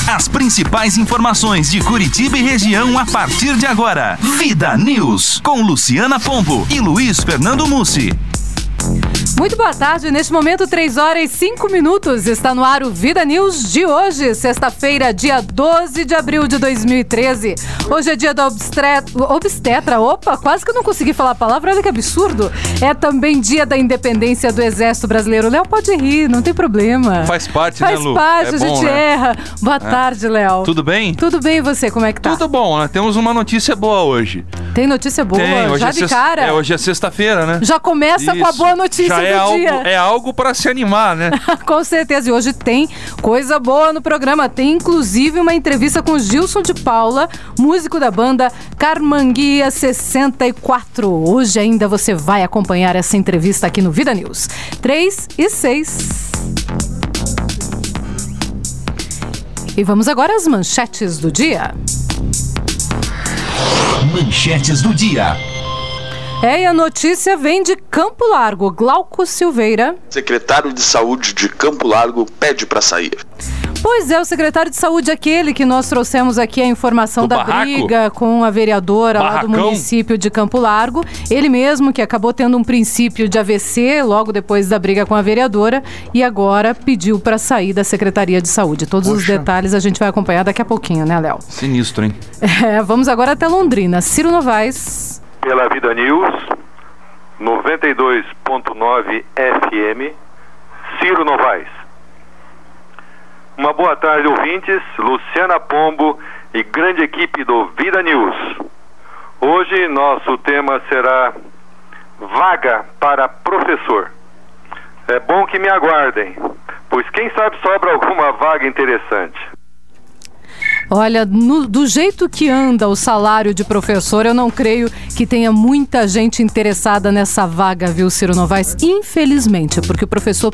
As principais informações de Curitiba e região a partir de agora. Vida News, com Luciana Pombo e Luiz Fernando Mussi. Muito boa tarde, neste momento 3h05, está no ar o Vida News de hoje, sexta-feira, dia 12 de abril de 2013. Hoje é dia da obstetra, quase que eu não consegui falar a palavra, olha que absurdo. É também dia da independência do Exército Brasileiro. Léo pode rir, não tem problema. Faz parte, né, Lu? Faz parte, a gente erra. Boa tarde, Léo. Tudo bem? Tudo bem, e você, como é que tá? Tudo bom, né? Temos uma notícia boa hoje. Tem notícia boa? Tem, hoje já de cara? Hoje é sexta-feira, né? Já começa com a boa notícia já do dia. É algo para se animar, né? Com certeza, e hoje tem coisa boa no programa. Tem inclusive uma entrevista com Gilson de Paula, músico da banda Carmanguia 64. Hoje ainda você vai acompanhar essa entrevista aqui no Vida News. 3h06. E vamos agora às manchetes do dia. Manchetes do dia. E a notícia vem de Campo Largo. Glauco Silveira. Secretário de Saúde de Campo Largo pede para sair. Pois é, o secretário de Saúde, aquele que nós trouxemos aqui a informação da briga com a vereadora lá do município de Campo Largo. Ele mesmo que acabou tendo um princípio de AVC logo depois da briga com a vereadora e agora pediu para sair da Secretaria de Saúde. Todos os detalhes a gente vai acompanhar daqui a pouquinho, né, Léo? Sinistro, hein? Vamos agora até Londrina. Ciro Novaes. Pela Vida News, 92.9 FM, Ciro Novaes. Uma boa tarde, ouvintes, Luciana Pombo e grande equipe do Vida News. Hoje nosso tema será vaga para professor. É bom que me aguardem, pois quem sabe sobra alguma vaga interessante. Olha, do jeito que anda o salário de professor, eu não creio que tenha muita gente interessada nessa vaga, viu, Ciro Novaes? Infelizmente, porque o professor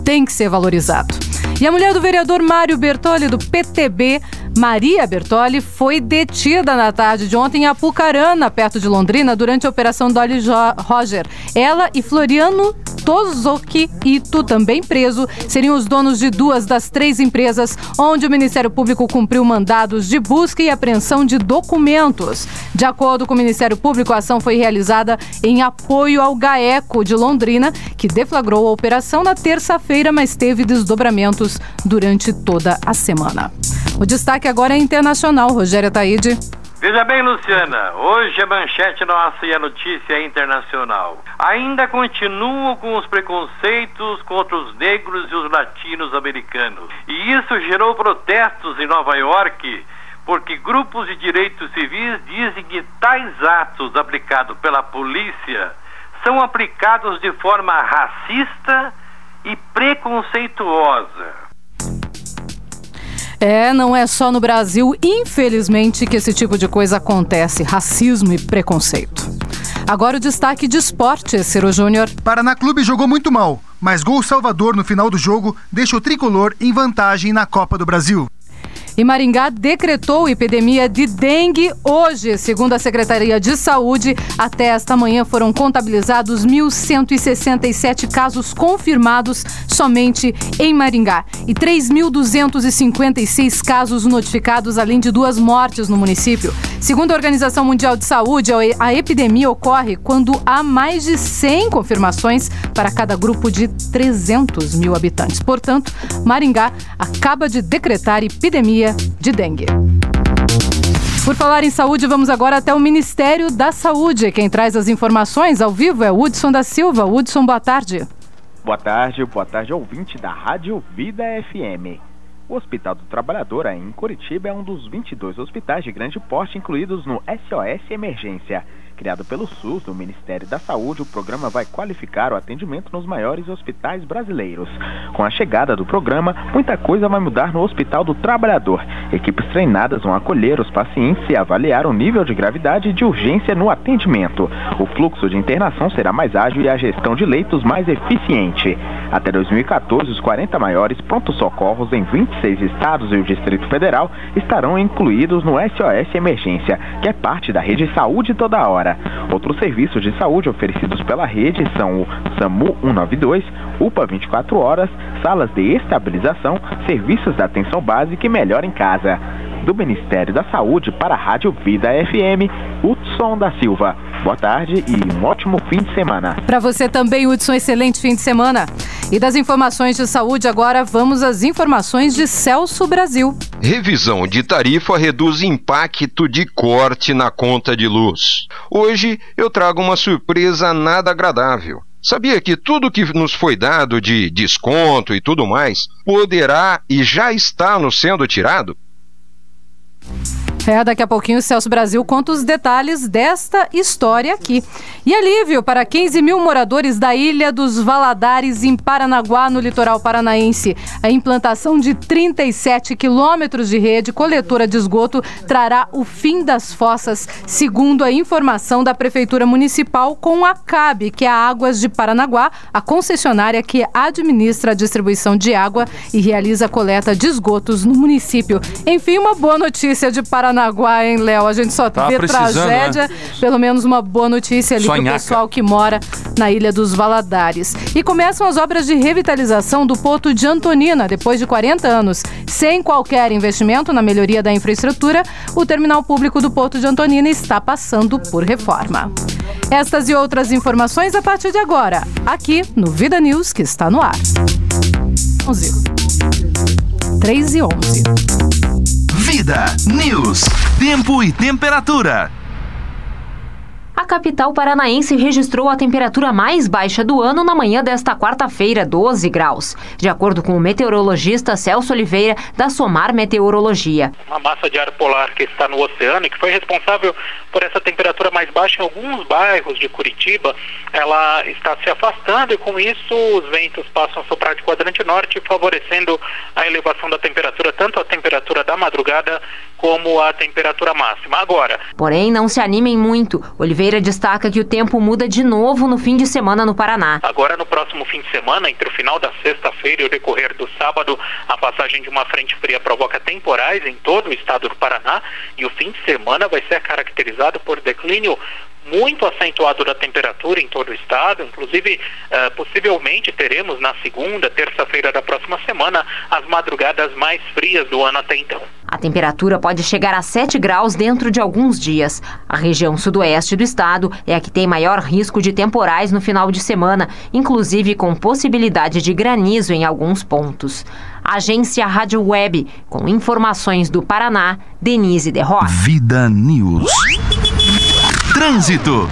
tem que ser valorizado. E a mulher do vereador Mário Bertolli, do PTB, Maria Bertolli, foi detida na tarde de ontem em Apucarana, perto de Londrina, durante a Operação Dolly Roger. Ela e Floriano Tozoki Ito, também preso, seriam os donos de 2 das 3 empresas onde o Ministério Público cumpriu mandados de busca e apreensão de documentos. De acordo com o Ministério Público, a ação foi realizada em apoio ao GAECO de Londrina, que deflagrou a operação na terça-feira, mas teve desdobramentos durante toda a semana. O destaque agora é internacional. Rogério Ataíde. Veja bem, Luciana, hoje a manchete nossa e a notícia é internacional. Ainda continuam com os preconceitos contra os negros e os latinos-americanos. E isso gerou protestos em Nova York, porque grupos de direitos civis dizem que tais atos aplicados pela polícia são aplicados de forma racista e preconceituosa. Não é só no Brasil, infelizmente, que esse tipo de coisa acontece, racismo e preconceito. Agora o destaque de esporte, Ciro Júnior. Paraná Clube jogou muito mal, mas gol salvador no final do jogo deixa o tricolor em vantagem na Copa do Brasil. E Maringá decretou epidemia de dengue hoje. Segundo a Secretaria de Saúde, até esta manhã foram contabilizados 1.167 casos confirmados somente em Maringá e 3.256 casos notificados, além de 2 mortes no município. Segundo a Organização Mundial de Saúde, a epidemia ocorre quando há mais de 100 confirmações para cada grupo de 300 mil habitantes. Portanto, Maringá acaba de decretar epidemia de dengue. Por falar em saúde, vamos agora até o Ministério da Saúde. Quem traz as informações ao vivo é Hudson da Silva. Hudson, boa tarde. Boa tarde, ouvinte da Rádio Vida FM. O Hospital do Trabalhador, em Curitiba, é um dos 22 hospitais de grande porte incluídos no SOS Emergência. Criado pelo SUS, do Ministério da Saúde, o programa vai qualificar o atendimento nos maiores hospitais brasileiros. Com a chegada do programa, muita coisa vai mudar no Hospital do Trabalhador. Equipes treinadas vão acolher os pacientes e avaliar o nível de gravidade e de urgência no atendimento. O fluxo de internação será mais ágil e a gestão de leitos mais eficiente. Até 2014, os 40 maiores pronto-socorros em 26 estados e o Distrito Federal estarão incluídos no SOS Emergência, que é parte da rede Saúde Toda Hora. Outros serviços de saúde oferecidos pela rede são o SAMU 192, UPA 24 horas, salas de estabilização, serviços da atenção básica e melhor em casa. Do Ministério da Saúde para a Rádio Vida FM, Hudson da Silva. Boa tarde e um ótimo fim de semana. Para você também, Hudson, excelente fim de semana. E das informações de saúde, agora vamos às informações de Celso Brasil. Revisão de tarifa reduz impacto de corte na conta de luz. Hoje eu trago uma surpresa nada agradável. Sabia que tudo que nos foi dado de desconto e tudo mais poderá e já está nos sendo tirado? Daqui a pouquinho o Celso Brasil conta os detalhes desta história aqui. E alívio para 15 mil moradores da Ilha dos Valadares, em Paranaguá, no litoral paranaense. A implantação de 37 quilômetros de rede coletora de esgoto trará o fim das fossas, segundo a informação da Prefeitura Municipal com a CAB, que é a Águas de Paranaguá, a concessionária que administra a distribuição de água e realiza a coleta de esgotos no município. Enfim, uma boa notícia de Paranaguá, hein, Léo? A gente só vê tragédia, né? Pelo menos uma boa notícia ali para o pessoal que mora na Ilha dos Valadares. E começam as obras de revitalização do Porto de Antonina. Depois de 40 anos, sem qualquer investimento na melhoria da infraestrutura, o terminal público do Porto de Antonina está passando por reforma. Estas e outras informações a partir de agora, aqui no Vida News, que está no ar. 3:11. Vida News. Tempo e temperatura. A capital paranaense registrou a temperatura mais baixa do ano na manhã desta quarta-feira, 12 graus. De acordo com o meteorologista Celso Oliveira, da Somar Meteorologia. Uma massa de ar polar que está no oceano e que foi responsável por essa temperatura mais baixa em alguns bairros de Curitiba, ela está se afastando e com isso os ventos passam a soprar de quadrante norte, favorecendo a elevação da temperatura, tanto a temperatura da madrugada como a temperatura máxima. Agora, porém, não se animem muito. Oliveira destaca que o tempo muda de novo no fim de semana no Paraná. Agora, no próximo fim de semana, entre o final da sexta-feira e o decorrer do sábado, a passagem de uma frente fria provoca temporais em todo o estado do Paraná e o fim de semana vai ser caracterizado por declínio muito acentuado da temperatura em todo o estado. Inclusive, possivelmente teremos na segunda, terça-feira da próxima semana as madrugadas mais frias do ano até então. A temperatura pode chegar a 7 graus dentro de alguns dias. A região sudoeste do estado é a que tem maior risco de temporais no final de semana, inclusive com possibilidade de granizo em alguns pontos. Agência Rádio Web, com informações do Paraná, Denise de Rocha. Vida News. Trânsito.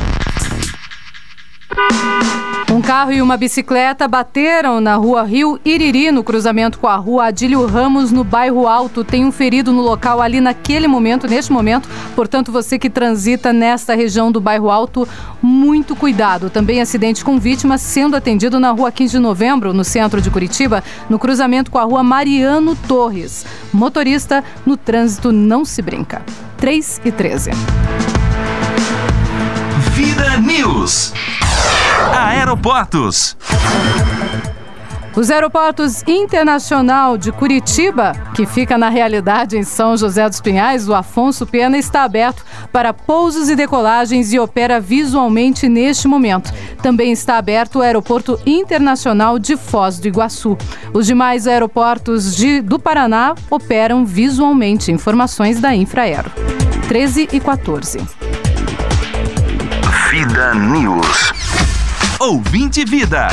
Um carro e uma bicicleta bateram na rua Rio Iriri, no cruzamento com a rua Adílio Ramos, no bairro Alto. Tem um ferido no local ali neste momento. Portanto, você que transita nesta região do bairro Alto, muito cuidado. Também acidente com vítima sendo atendido na rua 15 de novembro, no centro de Curitiba, no cruzamento com a rua Mariano Torres. Motorista, no trânsito não se brinca. 3:13. Vida News. Aeroportos. Os aeroportos Internacional de Curitiba, que fica na realidade em São José dos Pinhais, o Afonso Pena, está aberto para pousos e decolagens e opera visualmente neste momento. Também está aberto o Aeroporto Internacional de Foz do Iguaçu. Os demais aeroportos do Paraná operam visualmente. Informações da Infraero. 13:14. Vida News. Ouvinte Vida.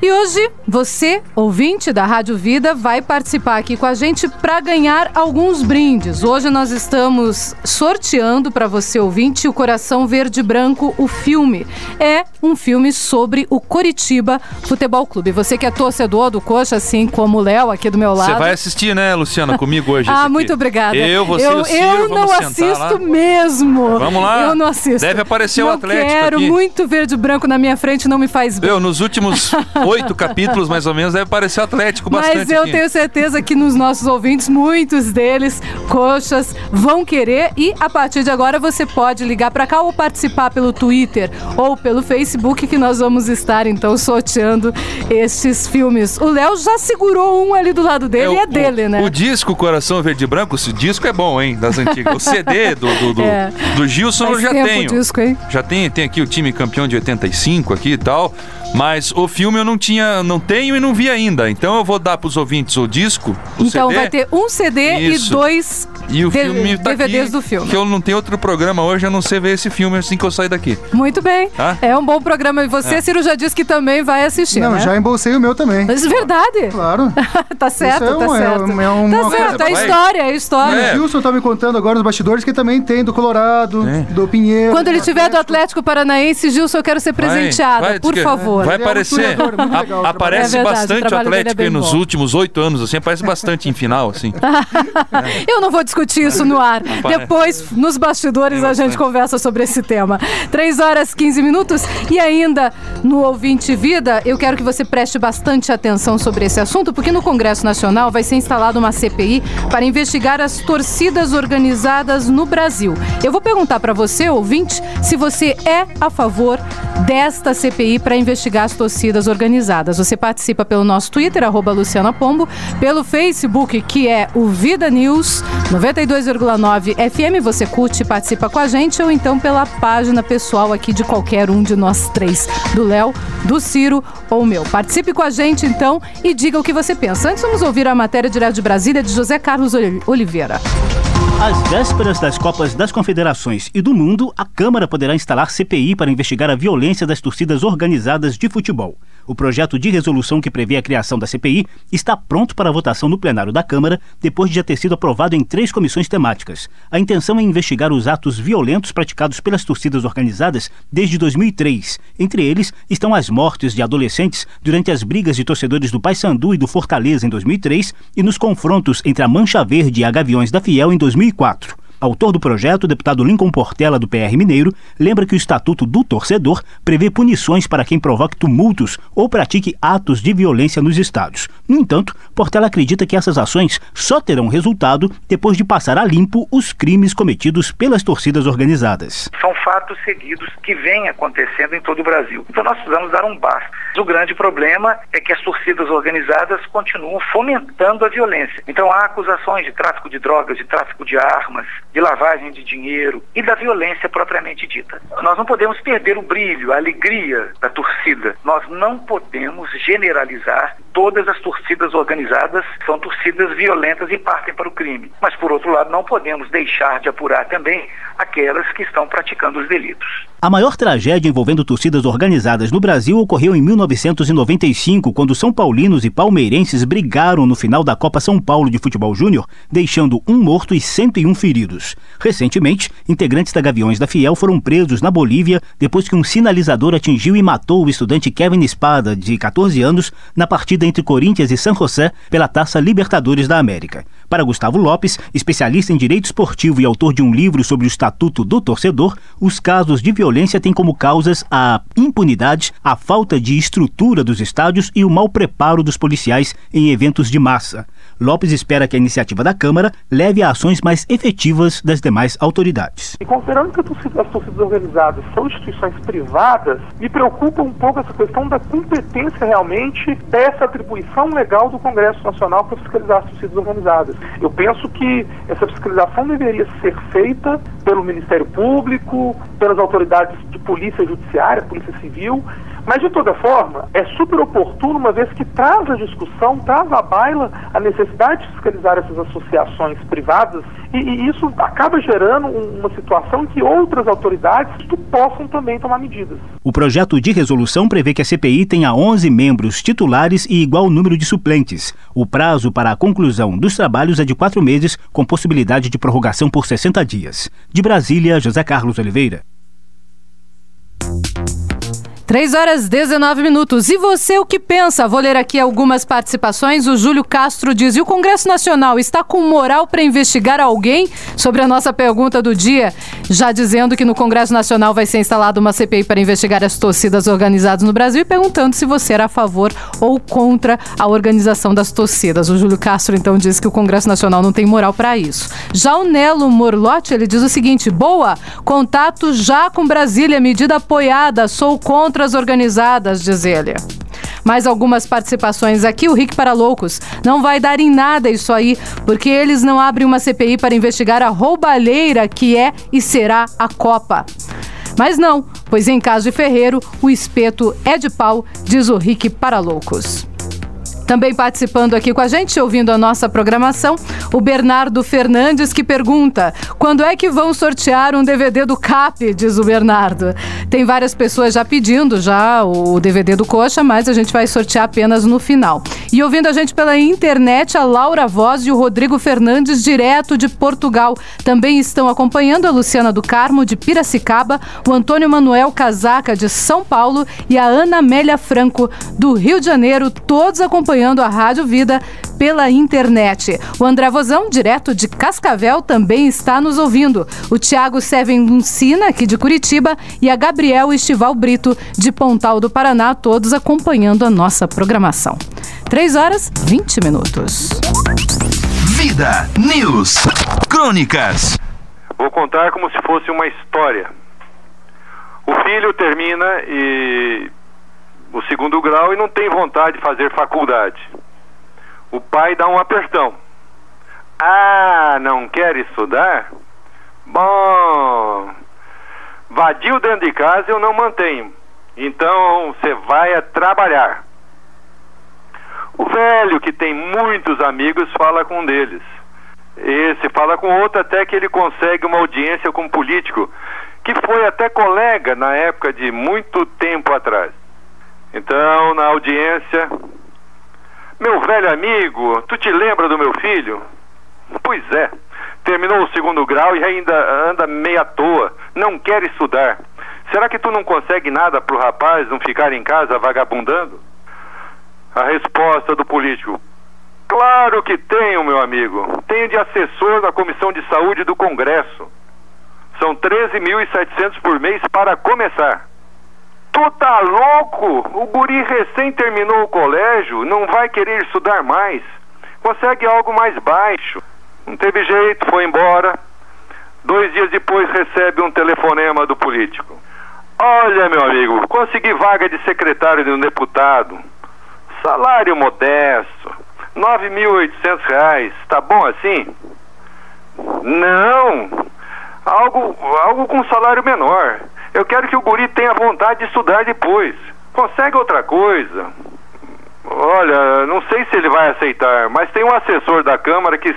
E hoje, você, ouvinte da Rádio Vida, vai participar aqui com a gente para ganhar alguns brindes. Hoje nós estamos sorteando para você, ouvinte, o Coração Verde e Branco, o filme. É um filme sobre o Coritiba Futebol Clube. Você que é torcedor do Coxa, assim como o Léo aqui do meu lado. Você vai assistir, né, Luciana, comigo hoje? Muito obrigada. Você e o Ciro, eu não assisto mesmo. Vamos lá. Eu não assisto. Deve aparecer o Atlético aqui. Eu quero muito verde e branco na minha frente, não me faz bem. Nos últimos 8 capítulos, mais ou menos, deve parecer Atlético bastante. Mas eu tenho certeza que nos nossos ouvintes, muitos deles, coxas, vão querer. E a partir de agora você pode ligar para cá ou participar pelo Twitter ou pelo Facebook, que nós vamos estar, então, sorteando estes filmes. O Léo já segurou um ali do lado dele, é dele, né? O disco Coração Verde e Branco, esse disco é bom, hein, das antigas. O CD do Gilson eu já tenho. Disco, hein? Já tem aqui o time campeão de 85 aqui e tal, mas o filme eu não tenho e não vi ainda. Então eu vou dar pros ouvintes o disco, então CD. Vai ter um CD e 2 e o filme tá DVDs aqui, do filme. Que eu não tenho outro programa hoje, eu não sei ver esse filme assim que eu sair daqui. Muito bem. Tá? É um bom programa. E você, Ciro, já disse que também vai assistir, Não, né? já embolsei o meu também. Mas verdade? Claro. Tá certo, tá certo. Tá certo, é história. O Gilson tá me contando agora nos bastidores que também tem do Colorado, do Pinheiro. Quando ele tiver do Atlético Paranaense, Gilson, eu quero ser presenteada, por favor. Vai aparecer. Aparece bastante o Atlético aí nos últimos 8 anos, assim, aparece bastante em final, assim. Eu não vou discutir isso no ar. Depois, nos bastidores, a gente conversa sobre esse tema. 3h15. E ainda, no Ouvinte Vida, eu quero que você preste bastante atenção sobre esse assunto, porque no Congresso Nacional vai ser instalada uma CPI para investigar as torcidas organizadas no Brasil. Eu vou perguntar para você, ouvinte, se você é a favor desta CPI para investigar as torcidas organizadas. Você participa pelo nosso Twitter, @LucianaPombo, pelo Facebook, que é o Vida News 92,9 FM. Você curte e participa com a gente, ou então pela página pessoal aqui de qualquer um de nós três, do Léo, do Ciro ou meu. Participe com a gente, então, e diga o que você pensa. Antes, vamos ouvir a matéria direto de Brasília de José Carlos Oliveira. Às vésperas das Copas das Confederações e do Mundo, a Câmara poderá instalar CPI para investigar a violência das torcidas organizadas de futebol. O projeto de resolução que prevê a criação da CPI está pronto para votação no plenário da Câmara, depois de já ter sido aprovado em 3 comissões temáticas. A intenção é investigar os atos violentos praticados pelas torcidas organizadas desde 2003. Entre eles estão as mortes de adolescentes durante as brigas de torcedores do Paysandu e do Fortaleza em 2003 e nos confrontos entre a Mancha Verde e a Gaviões da Fiel em 2004. Autor do projeto, o deputado Lincoln Portela, do PR Mineiro, lembra que o Estatuto do Torcedor prevê punições para quem provoque tumultos ou pratique atos de violência nos estádios. No entanto, Portela acredita que essas ações só terão resultado depois de passar a limpo os crimes cometidos pelas torcidas organizadas. São fatos seguidos que vêm acontecendo em todo o Brasil. Então nós precisamos dar um basta. O grande problema é que as torcidas organizadas continuam fomentando a violência. Então há acusações de tráfico de drogas, de tráfico de armas, de lavagem de dinheiro e da violência propriamente dita. Nós não podemos perder o brilho, a alegria da torcida. Nós não podemos generalizar todas as torcidas organizadas, são torcidas violentas e partem para o crime. Mas, por outro lado, não podemos deixar de apurar também aquelas que estão praticando os delitos. A maior tragédia envolvendo torcidas organizadas no Brasil ocorreu em 1995, quando são paulinos e palmeirenses brigaram no final da Copa São Paulo de Futebol Júnior, deixando 1 morto e 101 feridos. Recentemente, integrantes da Gaviões da Fiel foram presos na Bolívia depois que um sinalizador atingiu e matou o estudante Kevin Espada, de 14 anos, na partida entre Corinthians e San José pela Taça Libertadores da América. Para Gustavo Lopes, especialista em direito esportivo e autor de um livro sobre o Estatuto do Torcedor, os casos de violência têm como causas a impunidade, a falta de estrutura dos estádios e o mau preparo dos policiais em eventos de massa. Lopes espera que a iniciativa da Câmara leve a ações mais efetivas das demais autoridades. E considerando que as torcidas organizadas são instituições privadas, me preocupa um pouco essa questão da competência realmente dessa atribuição legal do Congresso Nacional para fiscalizar as torcidas organizadas. Eu penso que essa fiscalização deveria ser feita pelo Ministério Público, pelas autoridades de polícia judiciária, polícia civil, mas de toda forma é super oportuno, uma vez que traz a discussão, traz à baila a necessidade de fiscalizar essas associações privadas e isso acaba gerando uma situação em que outras autoridades possam também tomar medidas. O projeto de resolução prevê que a CPI tenha 11 membros titulares e igual número de suplentes. O prazo para a conclusão dos trabalhos é de 4 meses, com possibilidade de prorrogação por 60 dias. De Brasília, José Carlos Oliveira. 3h19. E você, o que pensa? Vou ler aqui algumas participações. O Júlio Castro diz: e o Congresso Nacional está com moral para investigar alguém? Sobre a nossa pergunta do dia, já dizendo que no Congresso Nacional vai ser instalada uma CPI para investigar as torcidas organizadas no Brasil, e perguntando se você era a favor ou contra a organização das torcidas. O Júlio Castro, então, diz que o Congresso Nacional não tem moral para isso. Já o Nelo Morlotti, ele diz o seguinte: boa, contato já com Brasília, medida apoiada, sou contra as organizadas, diz ele. Mais algumas participações aqui. O Rick para Loucos: não vai dar em nada isso aí, porque eles não abrem uma CPI para investigar a roubalheira que é e será a Copa. Mas não, pois em caso de Ferreiro, o espeto é de pau, diz o Rick para Loucos. Também participando aqui com a gente, ouvindo a nossa programação, o Bernardo Fernandes, que pergunta: quando é que vão sortear um DVD do CAP, diz o Bernardo. Tem várias pessoas já pedindo o DVD do Coxa, mas a gente vai sortear apenas no final. E ouvindo a gente pela internet, a Laura Voz e o Rodrigo Fernandes, direto de Portugal. Também estão acompanhando a Luciana do Carmo, de Piracicaba, o Antônio Manuel Casaca, de São Paulo, e a Ana Amélia Franco, do Rio de Janeiro, todos acompanhando a Rádio Vida pela internet. O André Vozão, direto de Cascavel, também está nos ouvindo. O Tiago Seven Lucina, aqui de Curitiba, e a Gabriel Estival Brito, de Pontal do Paraná, todos acompanhando a nossa programação. 3h20. Vida News. Crônicas. Vou contar como se fosse uma história. O filho termina o segundo grau e não tem vontade de fazer faculdade. O pai dá um apertão. Ah, não quer estudar? Bom, vadio dentro de casa eu não mantenho. Então você vai trabalhar. O velho, que tem muitos amigos, fala com um deles. Esse fala com outro até que ele consegue uma audiência com um político que foi até colega na época de muito tempo atrás. Então, na audiência: meu velho amigo, tu te lembra do meu filho? Pois é, terminou o segundo grau e ainda anda meio à toa, não quer estudar. Será que tu não consegue nada pro rapaz não ficar em casa vagabundando? A resposta do político: claro que tenho, meu amigo. Tenho de assessor da Comissão de Saúde do Congresso. São 13.700 por mês para começar. Tu tá louco? O guri recém terminou o colégio, não vai querer estudar mais. Consegue algo mais baixo. Não teve jeito, foi embora. 2 dias depois recebe um telefonema do político: olha, meu amigo, consegui vaga de secretário de um deputado. Salário modesto, R$9.800. Tá bom assim? Não, algo com salário menor. Eu quero que o guri tenha vontade de estudar depois. Consegue outra coisa? Olha, não sei se ele vai aceitar, mas tem um assessor da Câmara que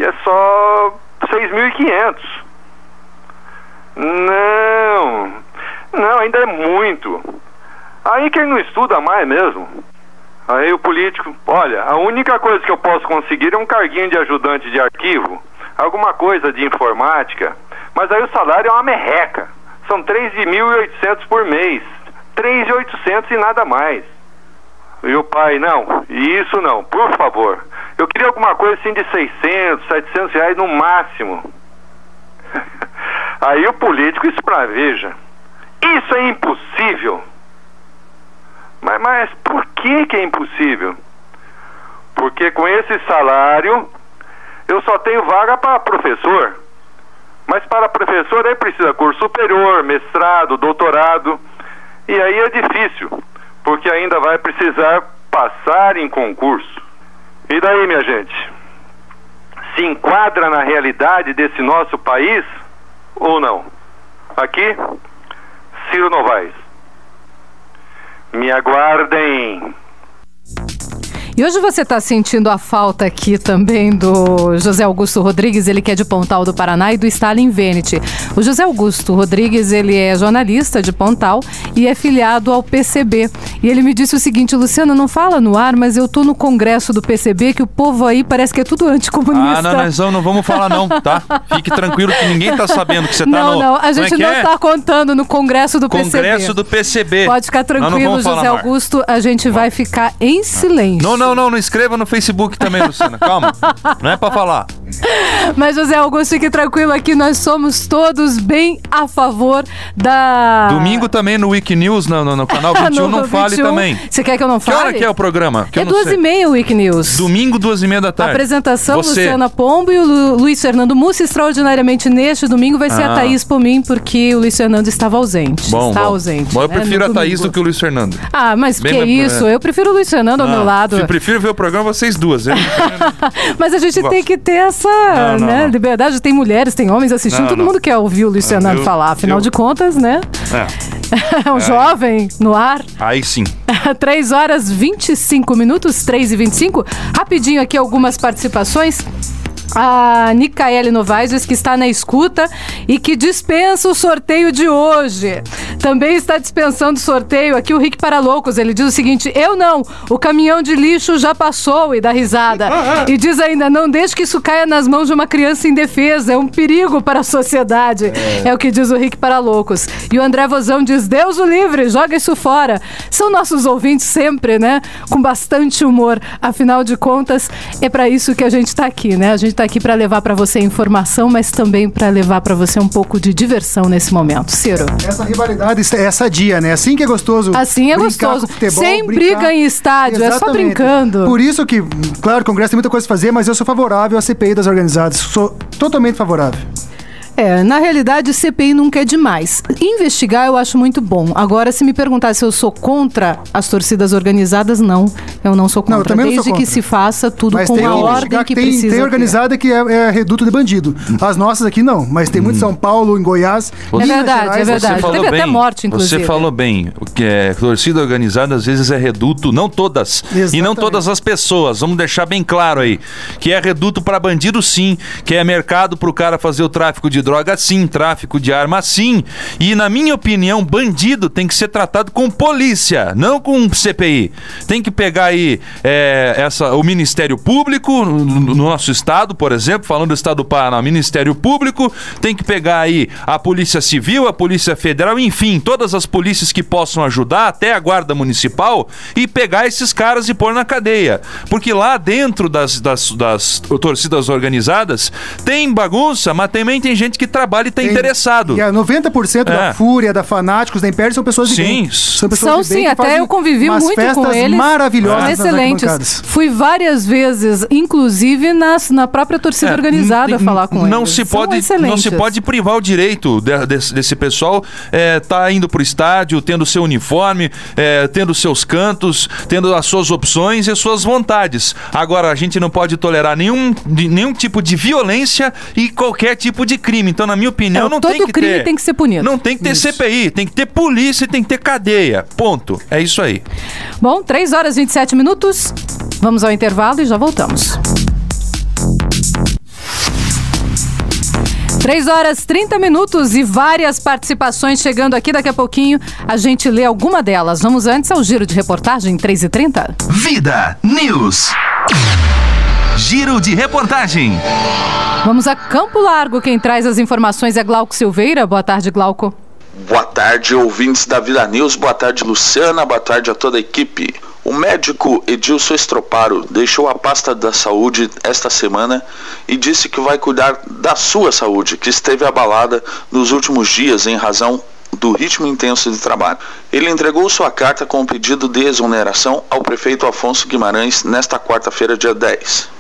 é só 6.500. Não, ainda é muito. Aí que ele não estuda mais mesmo. Aí o político: olha, a única coisa que eu posso conseguir é um carguinho de ajudante de arquivo, alguma coisa de informática, mas aí o salário é uma merreca. São 3.800 por mês. 3.800 e nada mais. E o pai: não, isso não, por favor. Eu queria alguma coisa assim de 600, 700 reais no máximo. Aí o político espraveja: isso é impossível. Mas por que é impossível? Porque com esse salário eu só tenho vaga para professor. Mas para professor aí precisa curso superior, mestrado, doutorado. E aí é difícil, porque ainda vai precisar passar em concurso. E daí, minha gente? Se enquadra na realidade desse nosso país ou não? Aqui, Ciro Novaes. Me aguardem. E hoje você está sentindo a falta aqui também do José Augusto Rodrigues, ele que é de Pontal do Paraná, e do Stalin Veneti. O José Augusto Rodrigues, ele é jornalista de Pontal e é filiado ao PCB. E ele me disse o seguinte: Luciana, não fala no ar, mas eu tô no congresso do PCB, que o povo aí parece que é tudo anticomunista. Não vamos falar não, tá? Fique tranquilo que ninguém tá sabendo que você tá Não, a gente não tá contando no congresso do PCB. Congresso do PCB. Pode ficar tranquilo, José Augusto, a gente vai ficar em silêncio. Não escreva no Facebook também, Luciana, calma. Não é pra falar. Mas, José Augusto, fique tranquilo aqui, nós somos todos bem a favor da... Domingo também no Wikinews, no canal 21, não fale também. Você quer que eu não fale? Que hora que é o programa? É 2h30 o Wikinews. Domingo, 2h30 da tarde. Apresentação, Luciana Pombo e o Luiz Fernando Mussi. Extraordinariamente neste domingo vai ser a Thaís Pomin, porque o Luiz Fernando estava ausente. Ausente. Bom, eu prefiro a Thaís do que o Luiz Fernando. Mas bem isso? Eu prefiro o Luiz Fernando ao meu lado. Eu prefiro ver o programa vocês duas. Mas a gente tem que ter essa liberdade. Tem mulheres, tem homens assistindo, todo mundo quer ouvir o Luiz Fernando falar. Afinal de contas, né? É um jovem no ar. Aí sim. 3h25, 3h25. Rapidinho aqui algumas participações. A Nicaele Novaes diz que está na escuta e que dispensa o sorteio de hoje. Também está dispensando o sorteio aqui o Rick Paraloucos. Ele diz o seguinte: eu não, o caminhão de lixo já passou, e dá risada. E diz ainda: não deixe que isso caia nas mãos de uma criança indefesa, é um perigo para a sociedade. É o que diz o Rick Paraloucos. E o André Vozão diz: Deus o livre, joga isso fora. São nossos ouvintes sempre, né? Com bastante humor. Afinal de contas, é para isso que a gente está aqui, né? A gente está aqui para levar para você informação, mas também para levar para você um pouco de diversão nesse momento. Ciro. Essa rivalidade é sadia, né? Assim que é gostoso. Assim é gostoso. Futebol, sem briga em estádio, exatamente. É só brincando. Por isso que, claro, o Congresso tem muita coisa a fazer, mas eu sou favorável à CPI das organizadas. Sou totalmente favorável. Na realidade, CPI nunca é demais. Investigar eu acho muito bom. Agora, se me perguntar se eu sou contra as torcidas organizadas, não. Eu não sou contra. Não, eu também não sou contra. Desde que se faça tudo mas com a ordem que precisa. Tem organizada que é reduto de bandido. As nossas aqui não, mas tem muito em São Paulo, em Goiás. É verdade, é verdade. Teve até morte, inclusive. Você falou bem. O que é torcida organizada às vezes é reduto, não todas. Exatamente. E não todas as pessoas. Vamos deixar bem claro aí. Que é reduto para bandido, sim. Que é mercado para o cara fazer o tráfico de droga, sim, tráfico de arma, sim. E na minha opinião, bandido tem que ser tratado com polícia, não com CPI. Tem que pegar aí o Ministério Público no nosso estado, por exemplo, falando do estado do Paraná, Ministério Público, tem que pegar aí a Polícia Civil, a Polícia Federal, enfim, todas as polícias que possam ajudar, até a Guarda Municipal, e pegar esses caras e pôr na cadeia. Porque lá dentro das torcidas organizadas tem bagunça, mas também tem gente que trabalha e está interessado. E 90% da Fúria, da Fanáticos, da Império são pessoas de bem. São pessoas de bem, até eu convivi muito com eles. Maravilhosas. Excelentes. Fui várias vezes, inclusive na própria torcida organizada, falar com não eles. Não se pode privar o direito desse pessoal tá indo pro estádio, tendo seu uniforme, tendo seus cantos, tendo as suas opções e as suas vontades. Agora, a gente não pode tolerar nenhum tipo de violência e qualquer tipo de crime. Então, na minha opinião, não tem que ter... Todo crime tem que ser punido. Não tem que ter CPI, tem que ter polícia e tem que ter cadeia. Ponto. É isso aí. Bom, 3h27. Vamos ao intervalo e já voltamos. 3h30 e várias participações chegando aqui. Daqui a pouquinho a gente lê alguma delas. Vamos antes ao giro de reportagem 3h30. Vida News. Giro de reportagem. Vamos a Campo Largo. Quem traz as informações é Glauco Silveira. Boa tarde, Glauco. Boa tarde, ouvintes da Vida News. Boa tarde, Luciana. Boa tarde a toda a equipe. O médico Edilson Estroparo deixou a pasta da saúde esta semana e disse que vai cuidar da sua saúde, que esteve abalada nos últimos dias em razão do ritmo intenso de trabalho. Ele entregou sua carta com o pedido de exoneração ao prefeito Afonso Guimarães nesta quarta-feira, dia 10.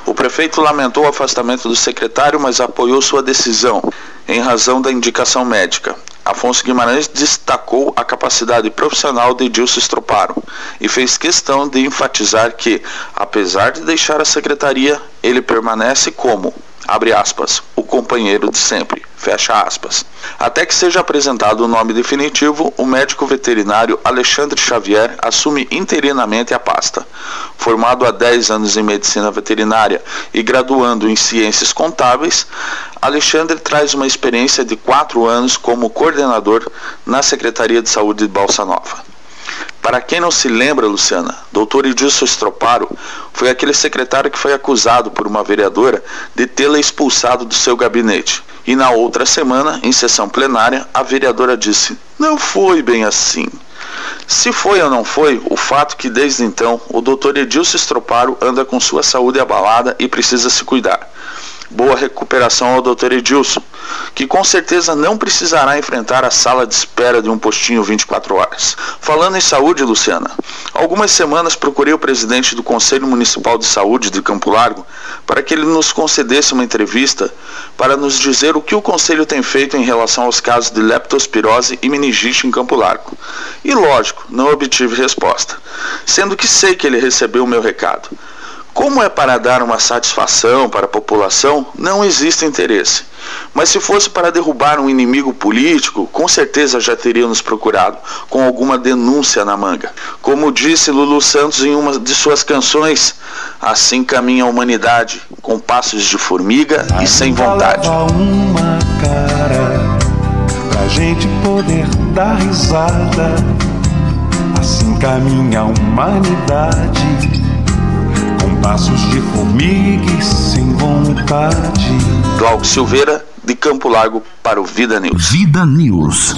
O prefeito lamentou o afastamento do secretário, mas apoiou sua decisão, em razão da indicação médica. Afonso Guimarães destacou a capacidade profissional de Edilson Estroparo e fez questão de enfatizar que, apesar de deixar a secretaria, ele permanece como, abre aspas, o companheiro de sempre, Fecha aspas. Até que seja apresentado o nome definitivo, o médico veterinário Alexandre Xavier assume interinamente a pasta. Formado há 10 anos em medicina veterinária e graduando em ciências contábeis, Alexandre traz uma experiência de 4 anos como coordenador na Secretaria de Saúde de Balsa Nova. Para quem não se lembra, Luciana, Dr. Edilson Estroparo foi aquele secretário que foi acusado por uma vereadora de tê-la expulsado do seu gabinete. E na outra semana, em sessão plenária, a vereadora disse: não foi bem assim. Se foi ou não foi, o fato é que desde então o Dr. Edilson Estroparo anda com sua saúde abalada e precisa se cuidar. Boa recuperação ao Dr. Edilson, que com certeza não precisará enfrentar a sala de espera de um postinho 24 horas. Falando em saúde, Luciana, algumas semanas procurei o presidente do Conselho Municipal de Saúde de Campo Largo para que ele nos concedesse uma entrevista para nos dizer o que o Conselho tem feito em relação aos casos de leptospirose e meningite em Campo Largo. E lógico, não obtive resposta, sendo que sei que ele recebeu o meu recado. Como é para dar uma satisfação para a população, não existe interesse. Mas se fosse para derrubar um inimigo político, com certeza já teriam nos procurado, com alguma denúncia na manga. Como disse Lulu Santos em uma de suas canções, assim caminha a humanidade, com passos de formiga e sem vontade. Uma cara pra gente poder dar risada, assim caminha a humanidade, passos de formiga e sem vontade. Glauco Silveira, de Campo Largo, para o Vida News. Vida News.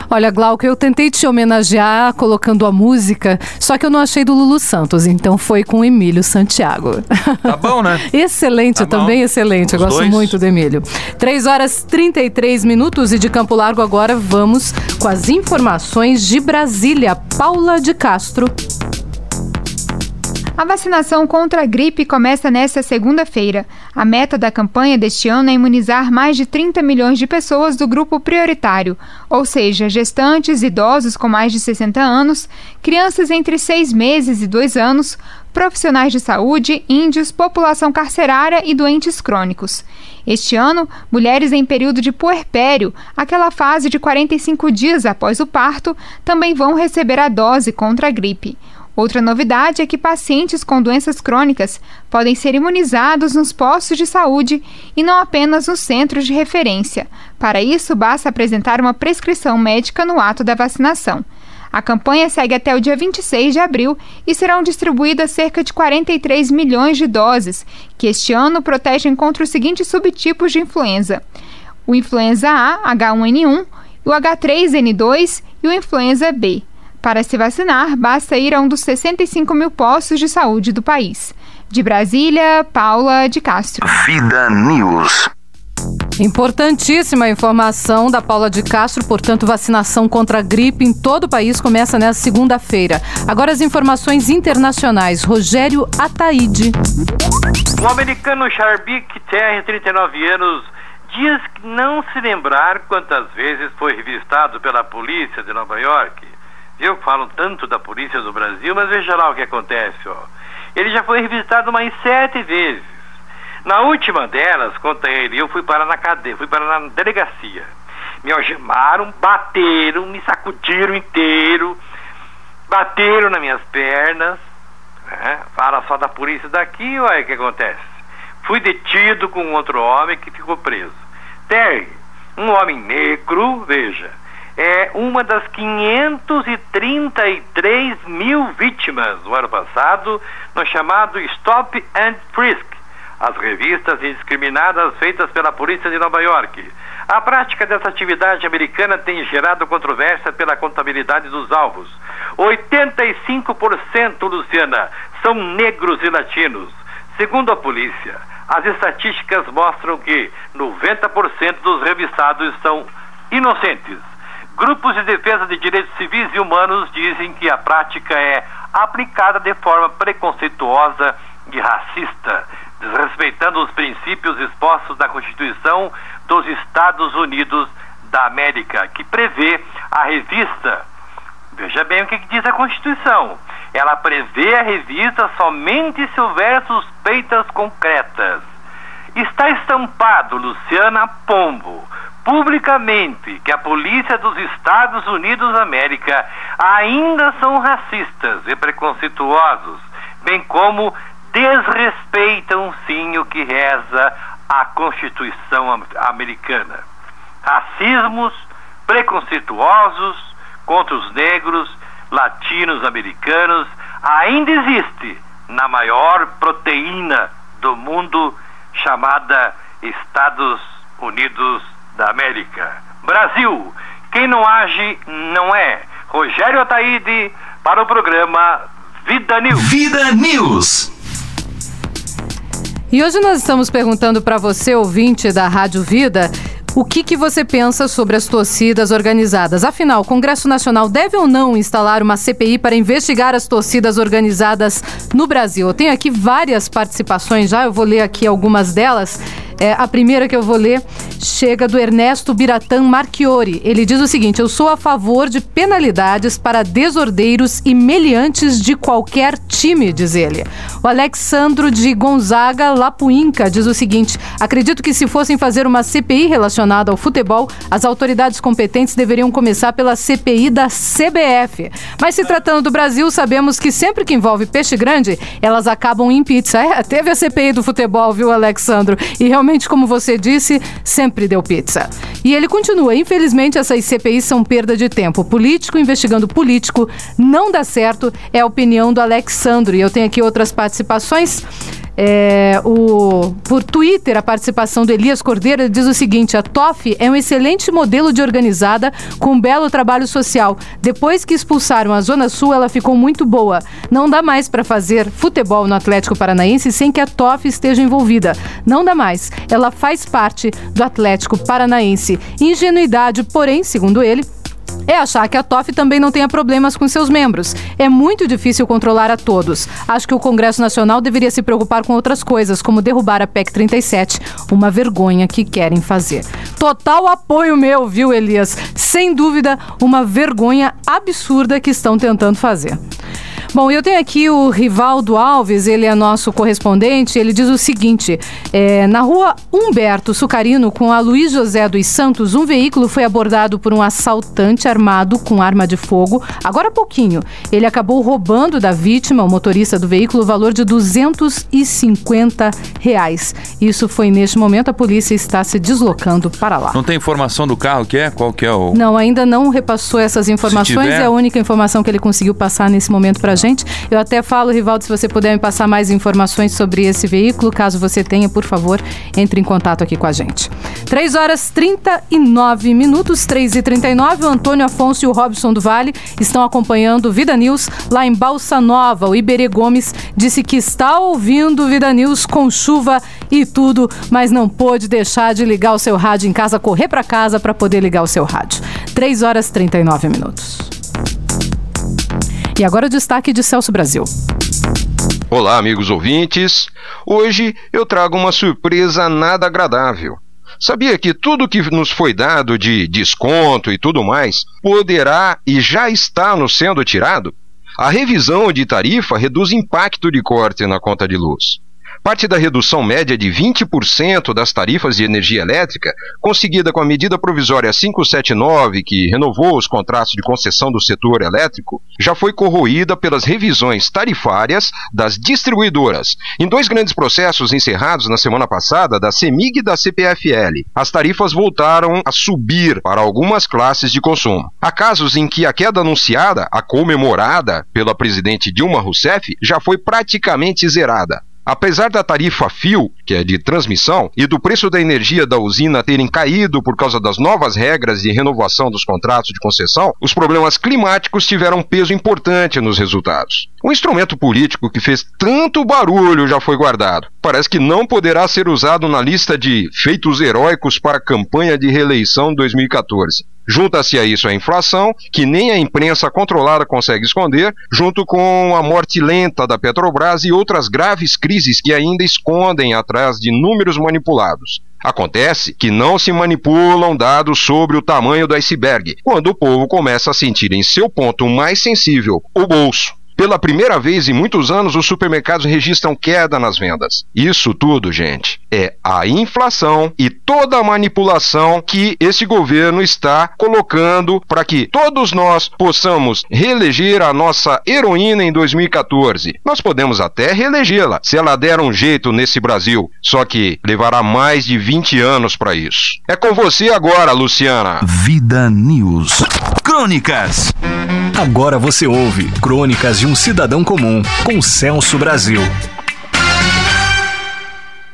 Olha, Glauco, eu tentei te homenagear colocando a música, só que eu não achei do Lulu Santos, então foi com o Emílio Santiago. Tá bom, né? Excelente, tá também bom. Excelente. Eu gosto muito do Emílio. 3h33 e de Campo Largo agora vamos com as informações de Brasília. Paula de Castro. A vacinação contra a gripe começa nesta segunda-feira. A meta da campanha deste ano é imunizar mais de 30 milhões de pessoas do grupo prioritário, ou seja, gestantes, idosos com mais de 60 anos, crianças entre 6 meses e 2 anos, profissionais de saúde, índios, população carcerária e doentes crônicos. Este ano, mulheres em período de puerpério, aquela fase de 45 dias após o parto, também vão receber a dose contra a gripe. Outra novidade é que pacientes com doenças crônicas podem ser imunizados nos postos de saúde e não apenas nos centros de referência. Para isso, basta apresentar uma prescrição médica no ato da vacinação. A campanha segue até o dia 26 de abril e serão distribuídas cerca de 43 milhões de doses, que este ano protegem contra os seguintes subtipos de influenza: o influenza A, H1N1, o H3N2 e o influenza B. Para se vacinar, basta ir a um dos 65 mil postos de saúde do país. De Brasília, Paula de Castro. Vida News. Importantíssima informação da Paula de Castro, portanto, vacinação contra a gripe em todo o país começa nesta segunda-feira. Agora as informações internacionais. Rogério Ataíde. O americano Charbik Terry, 39 anos, diz não se lembrar quantas vezes foi revistado pela polícia de Nova York. Eu falo tanto da polícia do Brasil, mas veja lá o que acontece, ó. Ele já foi revistado mais 7 vezes. Na última delas, conta ele, eu fui parar na cadeia, fui parar na delegacia. Me algemaram, bateram, me sacudiram inteiro, bateram nas minhas pernas, né? Fala só da polícia daqui, olha o que acontece. Fui detido com outro homem que ficou preso. Terry, um homem negro, veja, é uma das 533 mil vítimas do ano passado no chamado Stop and Frisk, as revistas indiscriminadas feitas pela polícia de Nova York. A prática dessa atividade americana tem gerado controvérsia pela contabilidade dos alvos. 85%, Luciana, são negros e latinos. Segundo a polícia, as estatísticas mostram que 90% dos revistados são inocentes. Grupos de defesa de direitos civis e humanos dizem que a prática é aplicada de forma preconceituosa e racista, desrespeitando os princípios expostos na Constituição dos Estados Unidos da América, que prevê a revista. Veja bem o que diz a Constituição. Ela prevê a revista somente se houver suspeitas concretas. Está estampado Luciana Pombo publicamente que a polícia dos Estados Unidos da América ainda são racistas e preconceituosos, bem como desrespeitam sim o que reza a Constituição americana. Racismos preconceituosos contra os negros, latinos, americanos ainda existe na maior proteína do mundo, chamada Estados Unidos da América. Brasil, quem não age não é. Rogério Ataíde para o programa Vida News. Vida News. E hoje nós estamos perguntando para você, ouvinte da Rádio Vida, o que você pensa sobre as torcidas organizadas? Afinal, o Congresso Nacional deve ou não instalar uma CPI para investigar as torcidas organizadas no Brasil? Eu tenho aqui várias participações já, eu vou ler aqui algumas delas. A primeira que eu vou ler chega do Ernesto Biratã Marchiori. Ele diz o seguinte: eu sou a favor de penalidades para desordeiros e meliantes de qualquer time, diz ele. O Alexandro de Gonzaga Lapuinca diz o seguinte: acredito que se fossem fazer uma CPI relacionada ao futebol, as autoridades competentes deveriam começar pela CPI da CBF. Mas se tratando do Brasil, sabemos que sempre que envolve peixe grande, elas acabam em pizza. Teve a CPI do futebol, viu, Alexandro? E realmente, como você disse, sempre deu pizza. E ele continua: infelizmente essas CPIs são perda de tempo. Político investigando político não dá certo, é a opinião do Alexandro. E eu tenho aqui outras participações. Por Twitter, a participação do Elias Cordeiro, ele diz o seguinte: a TOF é um excelente modelo de organizada com um belo trabalho social. Depois que expulsaram a Zona Sul, ela ficou muito boa. Não dá mais para fazer futebol no Atlético Paranaense sem que a TOF esteja envolvida. Não dá mais. Ela faz parte do Atlético Paranaense. Ingenuidade, porém, segundo ele, é achar que a TOF também não tenha problemas com seus membros. É muito difícil controlar a todos. Acho que o Congresso Nacional deveria se preocupar com outras coisas, como derrubar a PEC 37, uma vergonha que querem fazer. Total apoio meu, viu, Elias? Sem dúvida, uma vergonha absurda que estão tentando fazer. Bom, eu tenho aqui o Rivaldo Alves, ele é nosso correspondente, ele diz o seguinte: na rua Humberto Sucarino, com a Luiz José dos Santos, um veículo foi abordado por um assaltante armado com arma de fogo. Agora há pouquinho, ele acabou roubando da vítima, o motorista do veículo, o valor de R$250. Isso foi neste momento, a polícia está se deslocando para lá. Não tem informação do carro que é? Qual que é o... Não, ainda não repassou essas informações, é a única informação que ele conseguiu passar nesse momento para a gente. Eu até falo, Rivaldo, se você puder me passar mais informações sobre esse veículo, caso você tenha, por favor, entre em contato aqui com a gente. 3h39, 3h39, o Antônio Afonso e o Robson do Vale estão acompanhando o Vida News lá em Balsa Nova. O Iberê Gomes disse que está ouvindo o Vida News com chuva e tudo, mas não pôde deixar de ligar o seu rádio em casa, correr para casa para poder ligar o seu rádio. 3h39. E agora o destaque de Celso Brasil. Olá, amigos ouvintes. Hoje eu trago uma surpresa nada agradável. Sabia que tudo que nos foi dado de desconto e tudo mais poderá e já está nos sendo tirado? A revisão de tarifa reduz impacto de corte na conta de luz. Parte da redução média de 20% das tarifas de energia elétrica, conseguida com a medida provisória 579, que renovou os contratos de concessão do setor elétrico, já foi corroída pelas revisões tarifárias das distribuidoras. Em dois grandes processos encerrados na semana passada, da CEMIG e da CPFL, as tarifas voltaram a subir para algumas classes de consumo. Há casos em que a queda anunciada, a comemorada pela presidente Dilma Rousseff, já foi praticamente zerada. Apesar da tarifa fio, que é de transmissão, e do preço da energia da usina terem caído por causa das novas regras de renovação dos contratos de concessão, os problemas climáticos tiveram um peso importante nos resultados. Um instrumento político que fez tanto barulho já foi guardado. Parece que não poderá ser usado na lista de feitos heróicos para a campanha de reeleição 2014. Junta-se a isso a inflação, que nem a imprensa controlada consegue esconder, junto com a morte lenta da Petrobras e outras graves crises que ainda escondem atrás de números manipulados. Acontece que não se manipulam dados sobre o tamanho do iceberg, quando o povo começa a sentir em seu ponto mais sensível, o bolso. Pela primeira vez em muitos anos, os supermercados registram queda nas vendas. Isso tudo, gente, é a inflação e toda a manipulação que esse governo está colocando para que todos nós possamos reeleger a nossa heroína em 2014. Nós podemos até reelegê-la, se ela der um jeito nesse Brasil, só que levará mais de 20 anos para isso. É com você agora, Luciana. Vida News. Crônicas. Agora você ouve Crônicas de um Cidadão Comum, com Celso Brasil.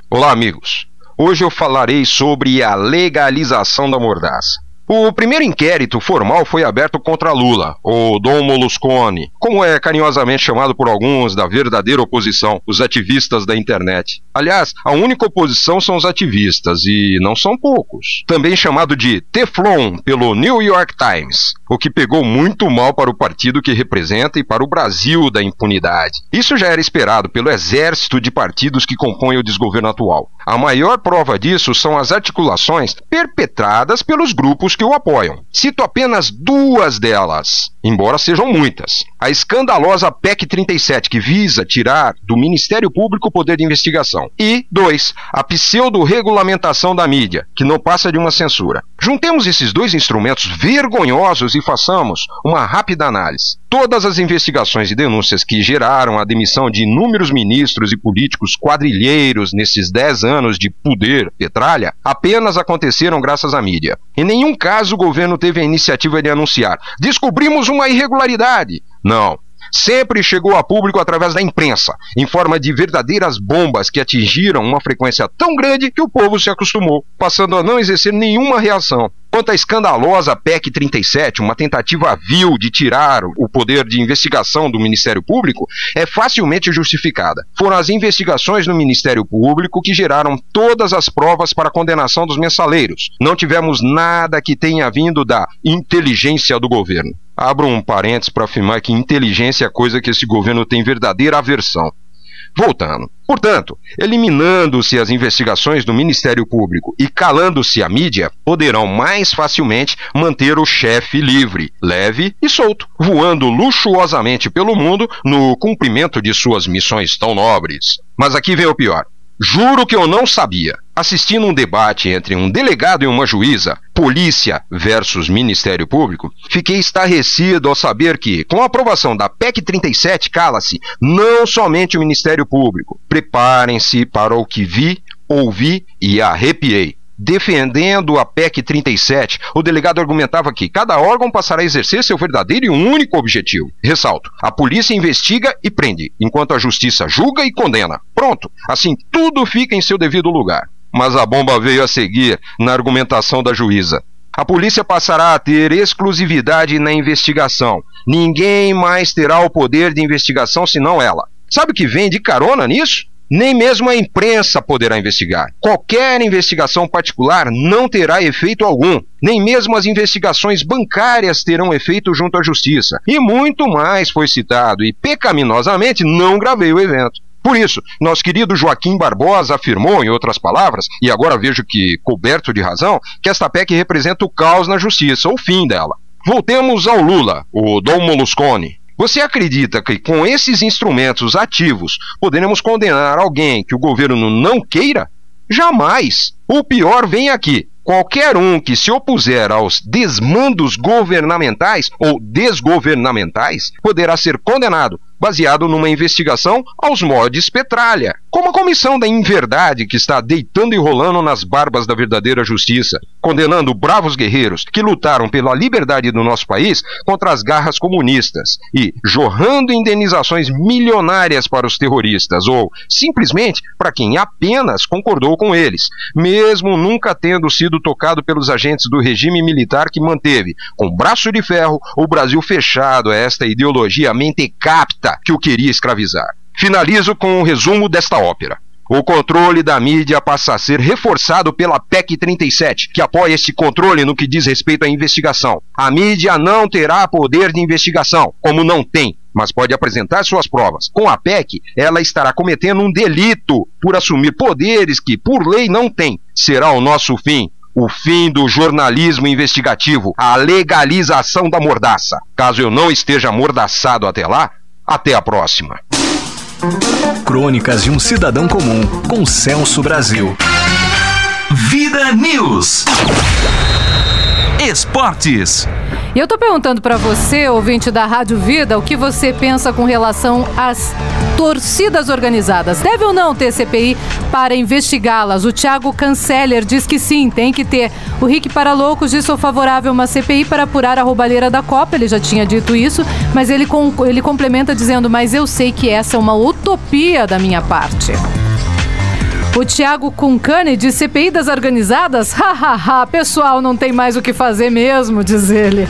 Olá, amigos. Hoje eu falarei sobre a legalização da mordaça. O primeiro inquérito formal foi aberto contra Lula, ou Dom Molusconi, como é carinhosamente chamado por alguns da verdadeira oposição, os ativistas da internet. Aliás, a única oposição são os ativistas, e não são poucos. Também chamado de Teflon pelo New York Times, o que pegou muito mal para o partido que representa e para o Brasil da impunidade. Isso já era esperado pelo exército de partidos que compõem o desgoverno atual. A maior prova disso são as articulações perpetradas pelos grupos que o apoiam. Cito apenas duas delas, embora sejam muitas. A escandalosa PEC 37, que visa tirar do Ministério Público o poder de investigação. E, 2, a pseudo-regulamentação da mídia, que não passa de uma censura. Juntemos esses dois instrumentos vergonhosos e façamos uma rápida análise. Todas as investigações e denúncias que geraram a demissão de inúmeros ministros e políticos quadrilheiros nesses 10 anos de poder petralha apenas aconteceram graças à mídia. Em nenhum caso o governo teve a iniciativa de anunciar: descobrimos uma irregularidade. Não. Sempre chegou a público através da imprensa, em forma de verdadeiras bombas que atingiram uma frequência tão grande que o povo se acostumou, passando a não exercer nenhuma reação. Quanto à escandalosa PEC 37, uma tentativa vil de tirar o poder de investigação do Ministério Público, é facilmente justificada. Foram as investigações no Ministério Público que geraram todas as provas para a condenação dos mensaleiros. Não tivemos nada que tenha vindo da inteligência do governo. Abro um parênteses para afirmar que inteligência é coisa que esse governo tem verdadeira aversão. Voltando. Portanto, eliminando-se as investigações do Ministério Público e calando-se a mídia, poderão mais facilmente manter o chefe livre, leve e solto, voando luxuosamente pelo mundo no cumprimento de suas missões tão nobres. Mas aqui vem o pior. Juro que eu não sabia. Assistindo um debate entre um delegado e uma juíza, polícia versus Ministério Público, fiquei estarrecido ao saber que, com a aprovação da PEC 37, cala-se não somente o Ministério Público. Preparem-se para o que vi, ouvi e arrepiei. Defendendo a PEC 37, o delegado argumentava que cada órgão passará a exercer seu verdadeiro e único objetivo. Ressalto, a polícia investiga e prende, enquanto a justiça julga e condena. Pronto, assim tudo fica em seu devido lugar. Mas a bomba veio a seguir na argumentação da juíza. A polícia passará a ter exclusividade na investigação. Ninguém mais terá o poder de investigação senão ela. Sabe o que vem de carona nisso? Nem mesmo a imprensa poderá investigar. Qualquer investigação particular não terá efeito algum. Nem mesmo as investigações bancárias terão efeito junto à justiça. E muito mais foi citado e pecaminosamente não gravei o evento. Por isso, nosso querido Joaquim Barbosa afirmou, em outras palavras, e agora vejo que coberto de razão, que esta PEC representa o caos na justiça, o fim dela. Voltemos ao Lula, o Dom Molusconi. Você acredita que com esses instrumentos ativos poderemos condenar alguém que o governo não queira? Jamais! O pior vem aqui. Qualquer um que se opuser aos desmandos governamentais ou desgovernamentais poderá ser condenado, baseado numa investigação aos modos petralha, como a comissão da inverdade que está deitando e rolando nas barbas da verdadeira justiça, condenando bravos guerreiros que lutaram pela liberdade do nosso país contra as garras comunistas e jorrando indenizações milionárias para os terroristas ou, simplesmente, para quem apenas concordou com eles, mesmo nunca tendo sido tocado pelos agentes do regime militar que manteve, com braço de ferro, o Brasil fechado a esta ideologia mentecapta que o queria escravizar. Finalizo com um resumo desta ópera. O controle da mídia passa a ser reforçado pela PEC 37, que apoia esse controle no que diz respeito à investigação. A mídia não terá poder de investigação, como não tem, mas pode apresentar suas provas. Com a PEC, ela estará cometendo um delito por assumir poderes que, por lei, não tem. Será o nosso fim. O fim do jornalismo investigativo, a legalização da mordaça. Caso eu não esteja amordaçado até lá, Até a próxima. Crônicas de um Cidadão Comum, com Celso Brasil. Vida News. Esportes. E eu tô perguntando para você, ouvinte da Rádio Vida, o que você pensa com relação às torcidas organizadas. Deve ou não ter CPI para investigá-las? O Thiago Canceller diz que sim, tem que ter. O Rick Paraloucos diz: sou favorável a uma CPI para apurar a roubalheira da Copa. Ele já tinha dito isso, mas ele complementa dizendo: mas eu sei que essa é uma utopia da minha parte. O Thiago Cuncani diz: CPI das organizadas? Hahaha, pessoal, não tem mais o que fazer mesmo, diz ele.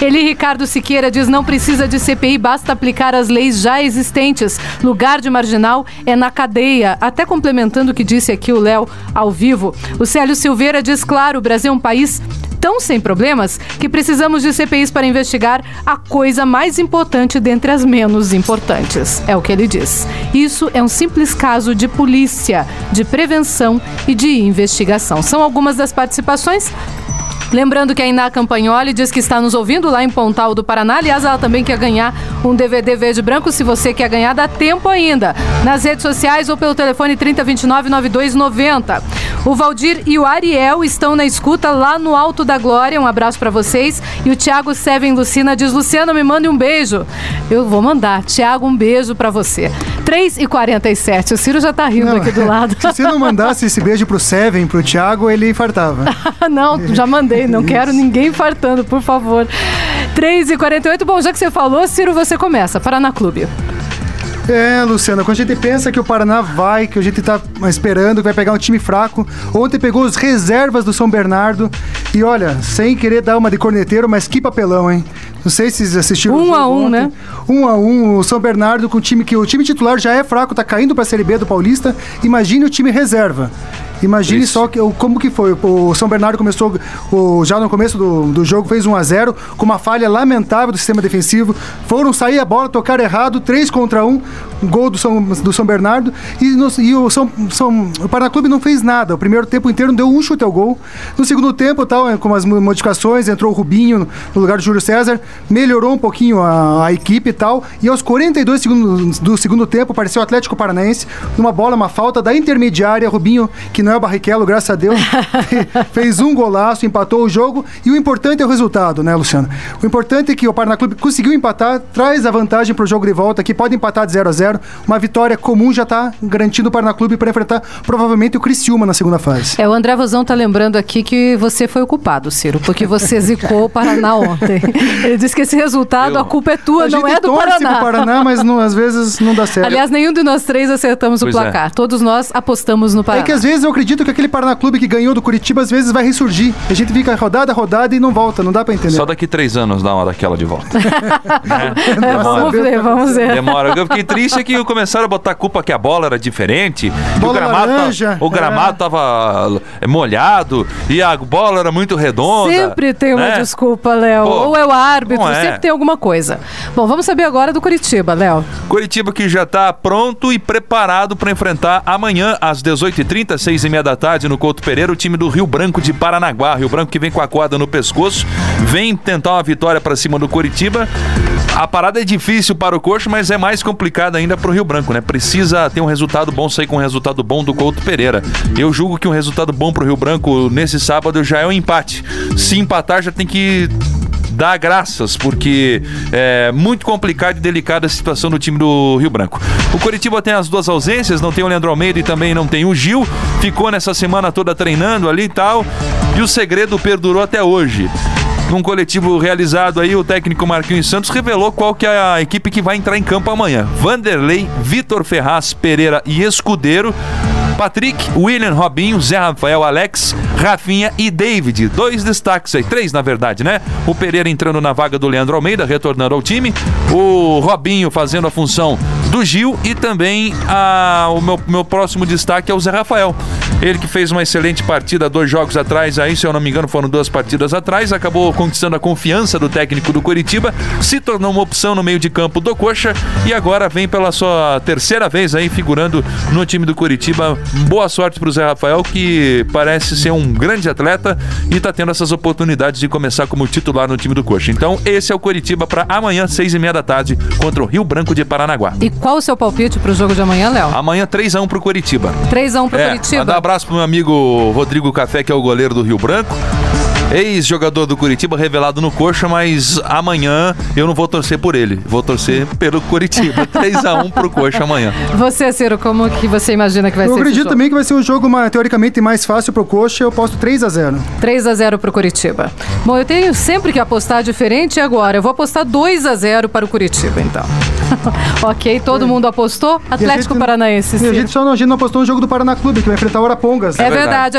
Eli Ricardo Siqueira diz: não precisa de CPI, basta aplicar as leis já existentes. Lugar de marginal é na cadeia. Até complementando o que disse aqui o Léo ao vivo. O Célio Silveira diz: claro, o Brasil é um país tão sem problemas que precisamos de CPIs para investigar a coisa mais importante dentre as menos importantes. É o que ele diz. Isso é um simples caso de polícia, de prevenção e de investigação. São algumas das participações. Lembrando que a Iná Campagnoli diz que está nos ouvindo lá em Pontal do Paraná. Aliás, ela também quer ganhar um DVD verde e branco. Se você quer ganhar, dá tempo ainda. Nas redes sociais ou pelo telefone 3029-9290. O Valdir e o Ariel estão na escuta lá no Alto da Glória. Um abraço para vocês. E o Thiago Seven Lucina diz: Luciana, me mande um beijo. Eu vou mandar. Thiago, um beijo para você. 3h47. O Ciro já tá rindo aqui do lado. Se não mandasse esse beijo pro Seven, pro Thiago, ele infartava. Não, já mandei. Não quero ninguém infartando, por favor. 3h48. Bom, já que você falou, Ciro, você começa. Paraná Clube. Luciana, quando a gente pensa que o Paraná vai, que a gente tá esperando, que vai pegar um time fraco, ontem pegou os reservas do São Bernardo e olha, sem querer dar uma de corneteiro, mas que papelão, hein? Não sei se vocês assistiram. 1-1, né? 1-1, o São Bernardo com o time que o time titular já é fraco, tá caindo pra Série B do Paulista. Imagine o time reserva. Imagine isso. Só como que foi. O São Bernardo começou, já no começo do jogo, fez 1-0, com uma falha lamentável do sistema defensivo. Foram sair a bola, tocaram errado, 3-1, gol do São Bernardo. E o Paraná Clube não fez nada. O primeiro tempo inteiro deu um chute ao gol. No segundo tempo, com as modificações, entrou o Rubinho no lugar do Júlio César, melhorou um pouquinho a equipe e tal. E aos 42 segundos do segundo tempo, apareceu o Atlético Paranaense, numa bola, uma falta da intermediária. Rubinho, que não é o Barrichello, graças a Deus, fez um golaço, empatou o jogo. E o importante é o resultado, né, Luciano? O importante é que o Paraná Clube conseguiu empatar, traz a vantagem para o jogo de volta, que pode empatar de 0-0. Uma vitória comum já está garantindo o Paraná Clube para enfrentar provavelmente o Criciúma na segunda fase. O André Vozão tá lembrando aqui que você foi o culpado, Ciro, porque você zicou o Paraná ontem. Ele disse que esse resultado, a culpa é tua, não é do Paraná. Pro Paraná, mas às vezes não dá certo. Aliás, nenhum de nós três acertamos o placar. Todos nós apostamos no Paraná. É que às vezes eu acredito que aquele Paraná Clube que ganhou do Curitiba, às vezes vai ressurgir. A gente fica rodada e não volta, não dá pra entender. Só daqui 3 anos dá uma daquela de volta. Vamos ver. Demora. Eu fiquei triste que começaram a botar a culpa que a bola era diferente, que o gramado tava molhado e a bola era muito redonda. Sempre tem uma desculpa, Léo. Ou é o árbitro, sempre tem alguma coisa. Bom, vamos saber agora do Curitiba, Léo. Curitiba que já tá pronto e preparado para enfrentar amanhã às 18h30, 6h30 da tarde, no Couto Pereira, o time do Rio Branco de Paranaguá. Rio Branco que vem com a corda no pescoço, vem tentar uma vitória para cima do Curitiba. A parada é difícil para o Coxa, mas é mais complicada ainda para o Rio Branco, né? Precisa ter um resultado bom, sair com um resultado bom do Couto Pereira. Eu julgo que um resultado bom para o Rio Branco nesse sábado já é um empate. Se empatar, já tem que dar graças, porque é muito complicada e delicada a situação do time do Rio Branco. O Curitiba tem as duas ausências, não tem o Leandro Almeida e também não tem o Gil, ficou nessa semana toda treinando ali e tal, e o segredo perdurou até hoje. Num coletivo realizado aí, o técnico Marquinhos Santos revelou qual que é a equipe que vai entrar em campo amanhã. Vanderlei, Vitor Ferraz, Pereira e Escudeiro, Patrick, William, Robinho, Zé Rafael, Alex, Rafinha e David. 2 destaques aí, 3 na verdade, né? O Pereira entrando na vaga do Leandro Almeida, retornando ao time. O Robinho fazendo a função do Gil e também o meu próximo destaque é o Zé Rafael. Ele que fez uma excelente partida 2 jogos atrás, aí, se eu não me engano, foram 2 partidas atrás, acabou conquistando a confiança do técnico do Curitiba, se tornou uma opção no meio de campo do Coxa e agora vem pela sua terceira vez aí figurando no time do Curitiba. Boa sorte pro Zé Rafael, que parece ser um um grande atleta e tá tendo essas oportunidades de começar como titular no time do Coxa. Então, esse é o Coritiba para amanhã, 6h30 da tarde, contra o Rio Branco de Paranaguá. E qual o seu palpite pro jogo de amanhã, Léo? Amanhã, 3-1 pro Coritiba. 3-1 pro Coritiba. Mandar um abraço pro meu amigo Rodrigo Café, que é o goleiro do Rio Branco. Ex-jogador do Coritiba, revelado no Coxa, mas amanhã eu não vou torcer por ele, vou torcer pelo Coritiba. 3-1 pro Coxa amanhã. Você, Ciro, como que você imagina que vai ser esse jogo? Eu acredito também que vai ser um jogo teoricamente mais fácil pro Coxa, eu posto 3-0. 3-0 pro Coritiba. Bom, eu tenho sempre que apostar diferente agora. Eu vou apostar 2-0 para o Curitiba, então. Ok, todo mundo apostou? Atlético Paranaense. A gente não apostou no jogo do Paraná Clube, que vai enfrentar o Arapongas. É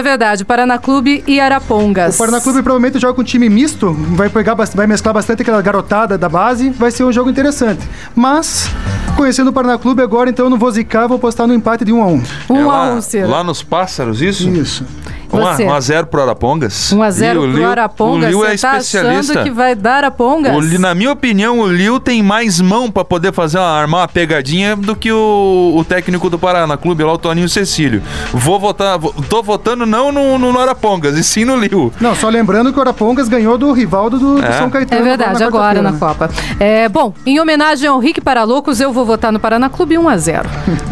verdade. Paraná Clube e Arapongas. O Paraná Clube provavelmente joga com um time misto, vai mesclar bastante aquela garotada da base, vai ser um jogo interessante. Mas, conhecendo o Paraná Clube agora, então eu não vou zicar, vou apostar no empate de 1-1. 1-1, Ciro. Lá nos Pássaros, isso? Isso. 1-0 pro Arapongas. 1-0 pro Arapongas. O Lil é especialista. Tá achando que vai dar Arapongas? Na minha opinião, o Lil tem mais mão pra poder armar uma pegadinha do que o técnico do Paraná Clube, lá o Toninho Cecílio. Tô votando não no Arapongas, e sim no Lil. Não, só lembrando que o Arapongas ganhou do Rivaldo do São Caetano. É verdade, agora na Copa. Bom, em homenagem ao Rick Paraloucos, eu vou votar no Paraná Clube 1-0.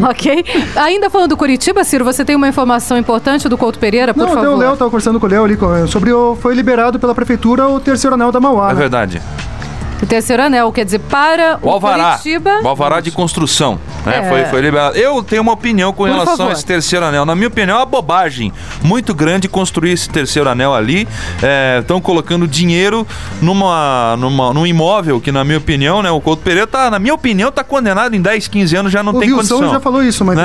Ok? Ainda falando do Curitiba, Ciro, você tem uma informação importante do Couto Pereira, por favor. O Léo estava conversando com o Léo ali sobre foi liberado pela prefeitura o terceiro anel da Mauá. É verdade. O terceiro anel, quer dizer, para o Curitiba... O alvará de construção, né? Foi liberado. Eu tenho uma opinião com relação a esse terceiro anel. Na minha opinião, é uma bobagem muito grande construir esse terceiro anel ali. Estão colocando dinheiro num imóvel que, na minha opinião, né? O Couto Pereira na minha opinião, tá condenado em 10, 15 anos, já não tem condição. O Wilson já falou isso, mas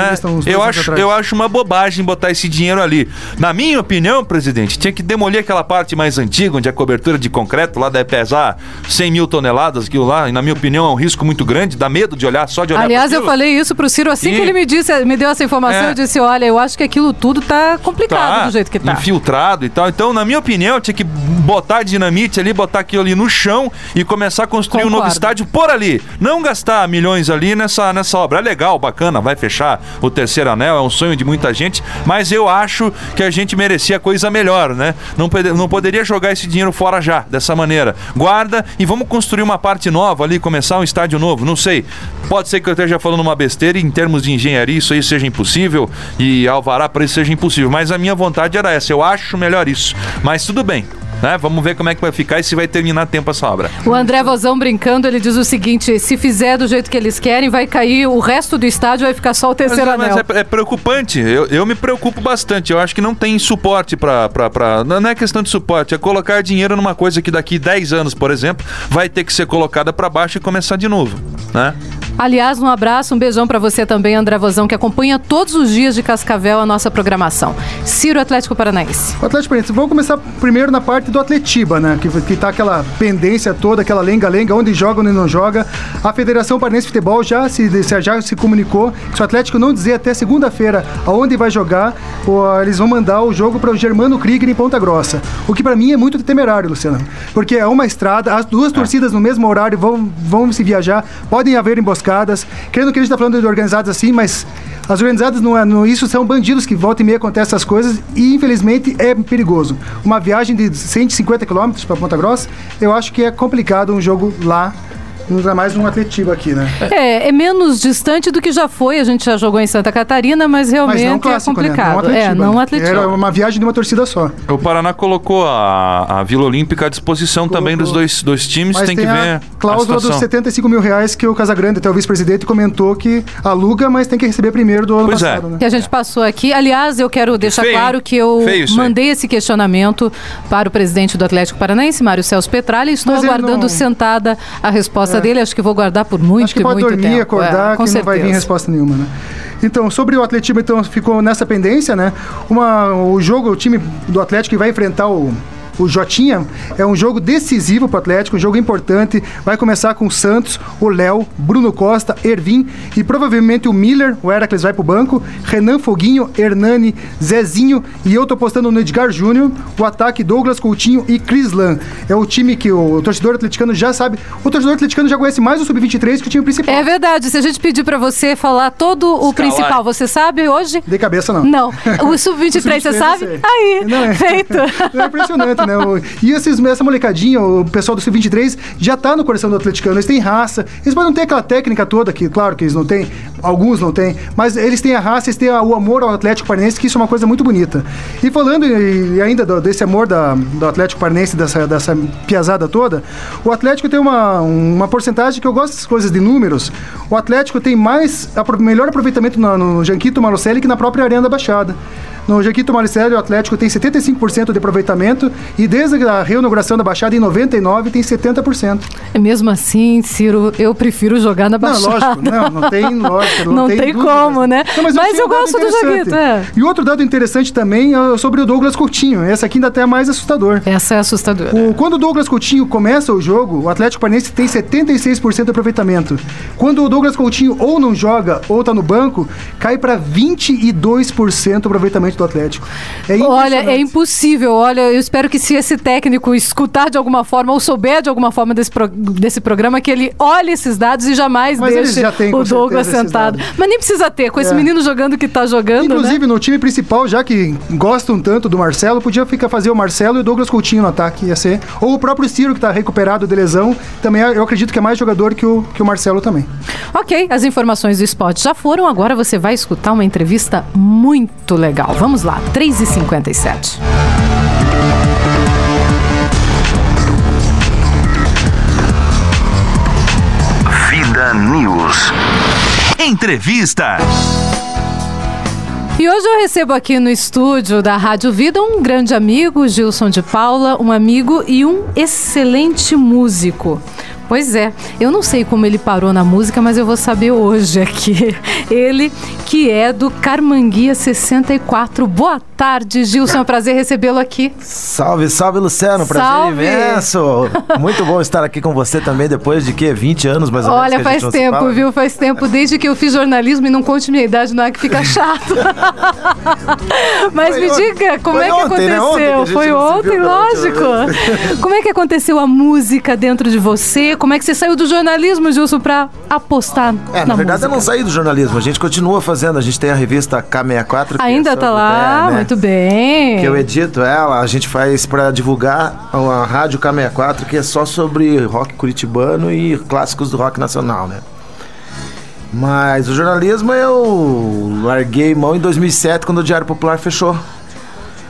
eu acho uma bobagem botar esse dinheiro ali. Na minha opinião, presidente, tinha que demolir aquela parte mais antiga, onde a cobertura de concreto lá deve pesar 100 mil toneladas, aquilo lá, e na minha opinião é um risco muito grande, dá medo de olhar, só de olhar. Aliás, eu falei isso pro Ciro assim que ele me deu essa informação, eu disse, olha, eu acho que aquilo tudo tá complicado do jeito que tá. Infiltrado e tal, então na minha opinião tinha que botar dinamite ali, botar aquilo ali no chão e começar a construir um novo estádio por ali, não gastar milhões ali nessa obra. É legal, bacana, vai fechar o terceiro anel, é um sonho de muita gente, mas eu acho que a gente merecia coisa melhor, né? Não poderia jogar esse dinheiro fora já, dessa maneira. Guarda e vamos construir uma parte nova ali, começar um estádio novo, não sei. Pode ser que eu esteja falando uma besteira e em termos de engenharia isso aí seja impossível e alvará para isso seja impossível, mas a minha vontade era essa, eu acho melhor isso. Mas tudo bem. Vamos ver como é que vai ficar e se vai terminar a tempo essa obra. O André Vozão brincando, ele diz o seguinte: se fizer do jeito que eles querem, vai cair o resto do estádio, vai ficar só o terceiro anel. Mas é preocupante, eu me preocupo bastante. Eu acho que não tem suporte não é questão de suporte, é colocar dinheiro numa coisa que daqui 10 anos, por exemplo, vai ter que ser colocada para baixo e começar de novo, né? Aliás, um abraço, um beijão pra você também, André Vozão, que acompanha todos os dias de Cascavel a nossa programação. Ciro, Atlético Paranaense. O Atlético Paranaense, vamos começar primeiro na parte do Atletiba, né? Que tá aquela pendência toda, aquela lenga-lenga, onde joga, onde não joga. A Federação Paranaense de Futebol já se comunicou que se o Atlético não dizer até segunda-feira aonde vai jogar, eles vão mandar o jogo para o Germano Krieger em Ponta Grossa. O que pra mim é muito temerário, Luciano. Porque é uma estrada, as duas torcidas no mesmo horário vão se viajar, podem haver emboscadas. Querendo que a gente está falando de organizadas assim, mas as organizadas isso são bandidos que volta e meia acontecem essas coisas e infelizmente é perigoso. Uma viagem de 150 km para Ponta Grossa, eu acho que é complicado um jogo lá. Não dá mais um Atletiba aqui, né? É menos distante do que já foi. A gente já jogou em Santa Catarina, mas realmente não clássico, é complicado. Né? Não Atletiba. Era uma viagem de uma torcida só. O Paraná colocou a Vila Olímpica à disposição também dos dois times. Mas tem que ver a cláusula dos R$75 mil que o Casagrande, até o vice-presidente, comentou que aluga, mas tem que receber primeiro do ano passado. Né? Que a gente passou aqui. Aliás, eu quero deixar claro que eu mandei esse questionamento para o presidente do Atlético Paranaense, Mário Celso Petralha, e estou aguardando sentada a resposta dele. Acho que vou guardar por muito tempo. Acho que pode dormir, acordar, que não vai vir resposta nenhuma, né? Então, sobre o Atletiba, então, ficou nessa pendência, né? O time do Atlético que vai enfrentar o o Jotinha, é um jogo decisivo pro Atlético, um jogo importante. Vai começar com o Santos, o Léo, Bruno Costa, Ervin e provavelmente o Miller, o Heracles vai pro banco, Renan Foguinho, Hernani, Zezinho e eu tô apostando no Edgar Júnior, o ataque Douglas Coutinho e Crislan. É o time que o torcedor atleticano já sabe. O torcedor atleticano já conhece mais o Sub-23 que o time principal. É verdade, se a gente pedir pra você falar todo o principal, você sabe hoje? De cabeça não. Não, o Sub-23 você sabe? Aí, não feito. É impressionante, né? E essa molecadinha, o pessoal do Sub-23 já tá no coração do atleticano, eles têm raça, eles podem não ter aquela técnica toda, que claro que eles não têm, alguns não têm, mas eles têm a raça, eles têm o amor ao Atlético Paranaense, que isso é uma coisa muito bonita. E falando ainda desse amor do Atlético Paranaense, dessa piazada toda, o Atlético tem uma porcentagem que eu gosto dessas coisas de números. O Atlético tem melhor aproveitamento no Janquito Malucelli que na própria Arena da Baixada. No Janquito Malucelli, o Atlético tem 75% de aproveitamento e desde a reinauguração da Baixada em 99 tem 70%. Mesmo assim, Ciro, eu prefiro jogar na Baixada. Não, lógico, não tem lógica. Não tem como, né? Não, mas eu gosto do Janquito. E outro dado interessante também é sobre o Douglas Coutinho. Essa aqui ainda até é mais assustador. Essa é assustadora. Quando o Douglas Coutinho começa o jogo, o Atlético Paranaense tem 76% de aproveitamento. Quando o Douglas Coutinho ou não joga ou tá no banco, cai para 22% o aproveitamento do Atlético. Olha, é impossível. Olha, eu espero que se esse técnico escutar de alguma forma ou souber de alguma forma desse programa, que ele olhe esses dados e jamais deixe o Douglas sentado. Mas nem precisa ter, com esse menino jogando que tá jogando, inclusive, no time principal, já que gostam tanto do Marcelo, podia fazer o Marcelo e o Douglas Coutinho no ataque, ia ser. Ou o próprio Ciro, que tá recuperado de lesão, também eu acredito que é mais jogador que o Marcelo também. Ok, as informações do esporte já foram, agora você vai escutar uma entrevista muito legal. Vamos lá, 3h57. Vida News. Entrevista. E hoje eu recebo aqui no estúdio da Rádio Vida um grande amigo, Gilson de Paula, um amigo e um excelente músico. Pois é, eu não sei como ele parou na música, mas eu vou saber hoje aqui. Ele, que é do Carmanguia 64. Boa tarde, Gilson. É um prazer recebê-lo aqui. Salve, salve, Luciano. Prazer imenso. Muito bom estar aqui com você também, depois de 20 anos mais ou menos. Olha, faz tempo, viu? Faz tempo. Desde que eu fiz jornalismo, e não conte minha idade, não é que fica chato. Mas me diga, como é que aconteceu? Foi ontem, lógico. Como é que aconteceu a música dentro de você? Como é que você saiu do jornalismo, Gilson, pra apostar na verdade, música? Eu não saí do jornalismo. A gente continua fazendo. A gente tem a revista K64. Ainda tá lá, né? Muito bem. Que eu edito ela. A gente faz pra divulgar a Rádio K64, que é só sobre rock curitibano e clássicos do rock nacional, né? Mas o jornalismo eu larguei mão em 2007, quando o Diário Popular fechou.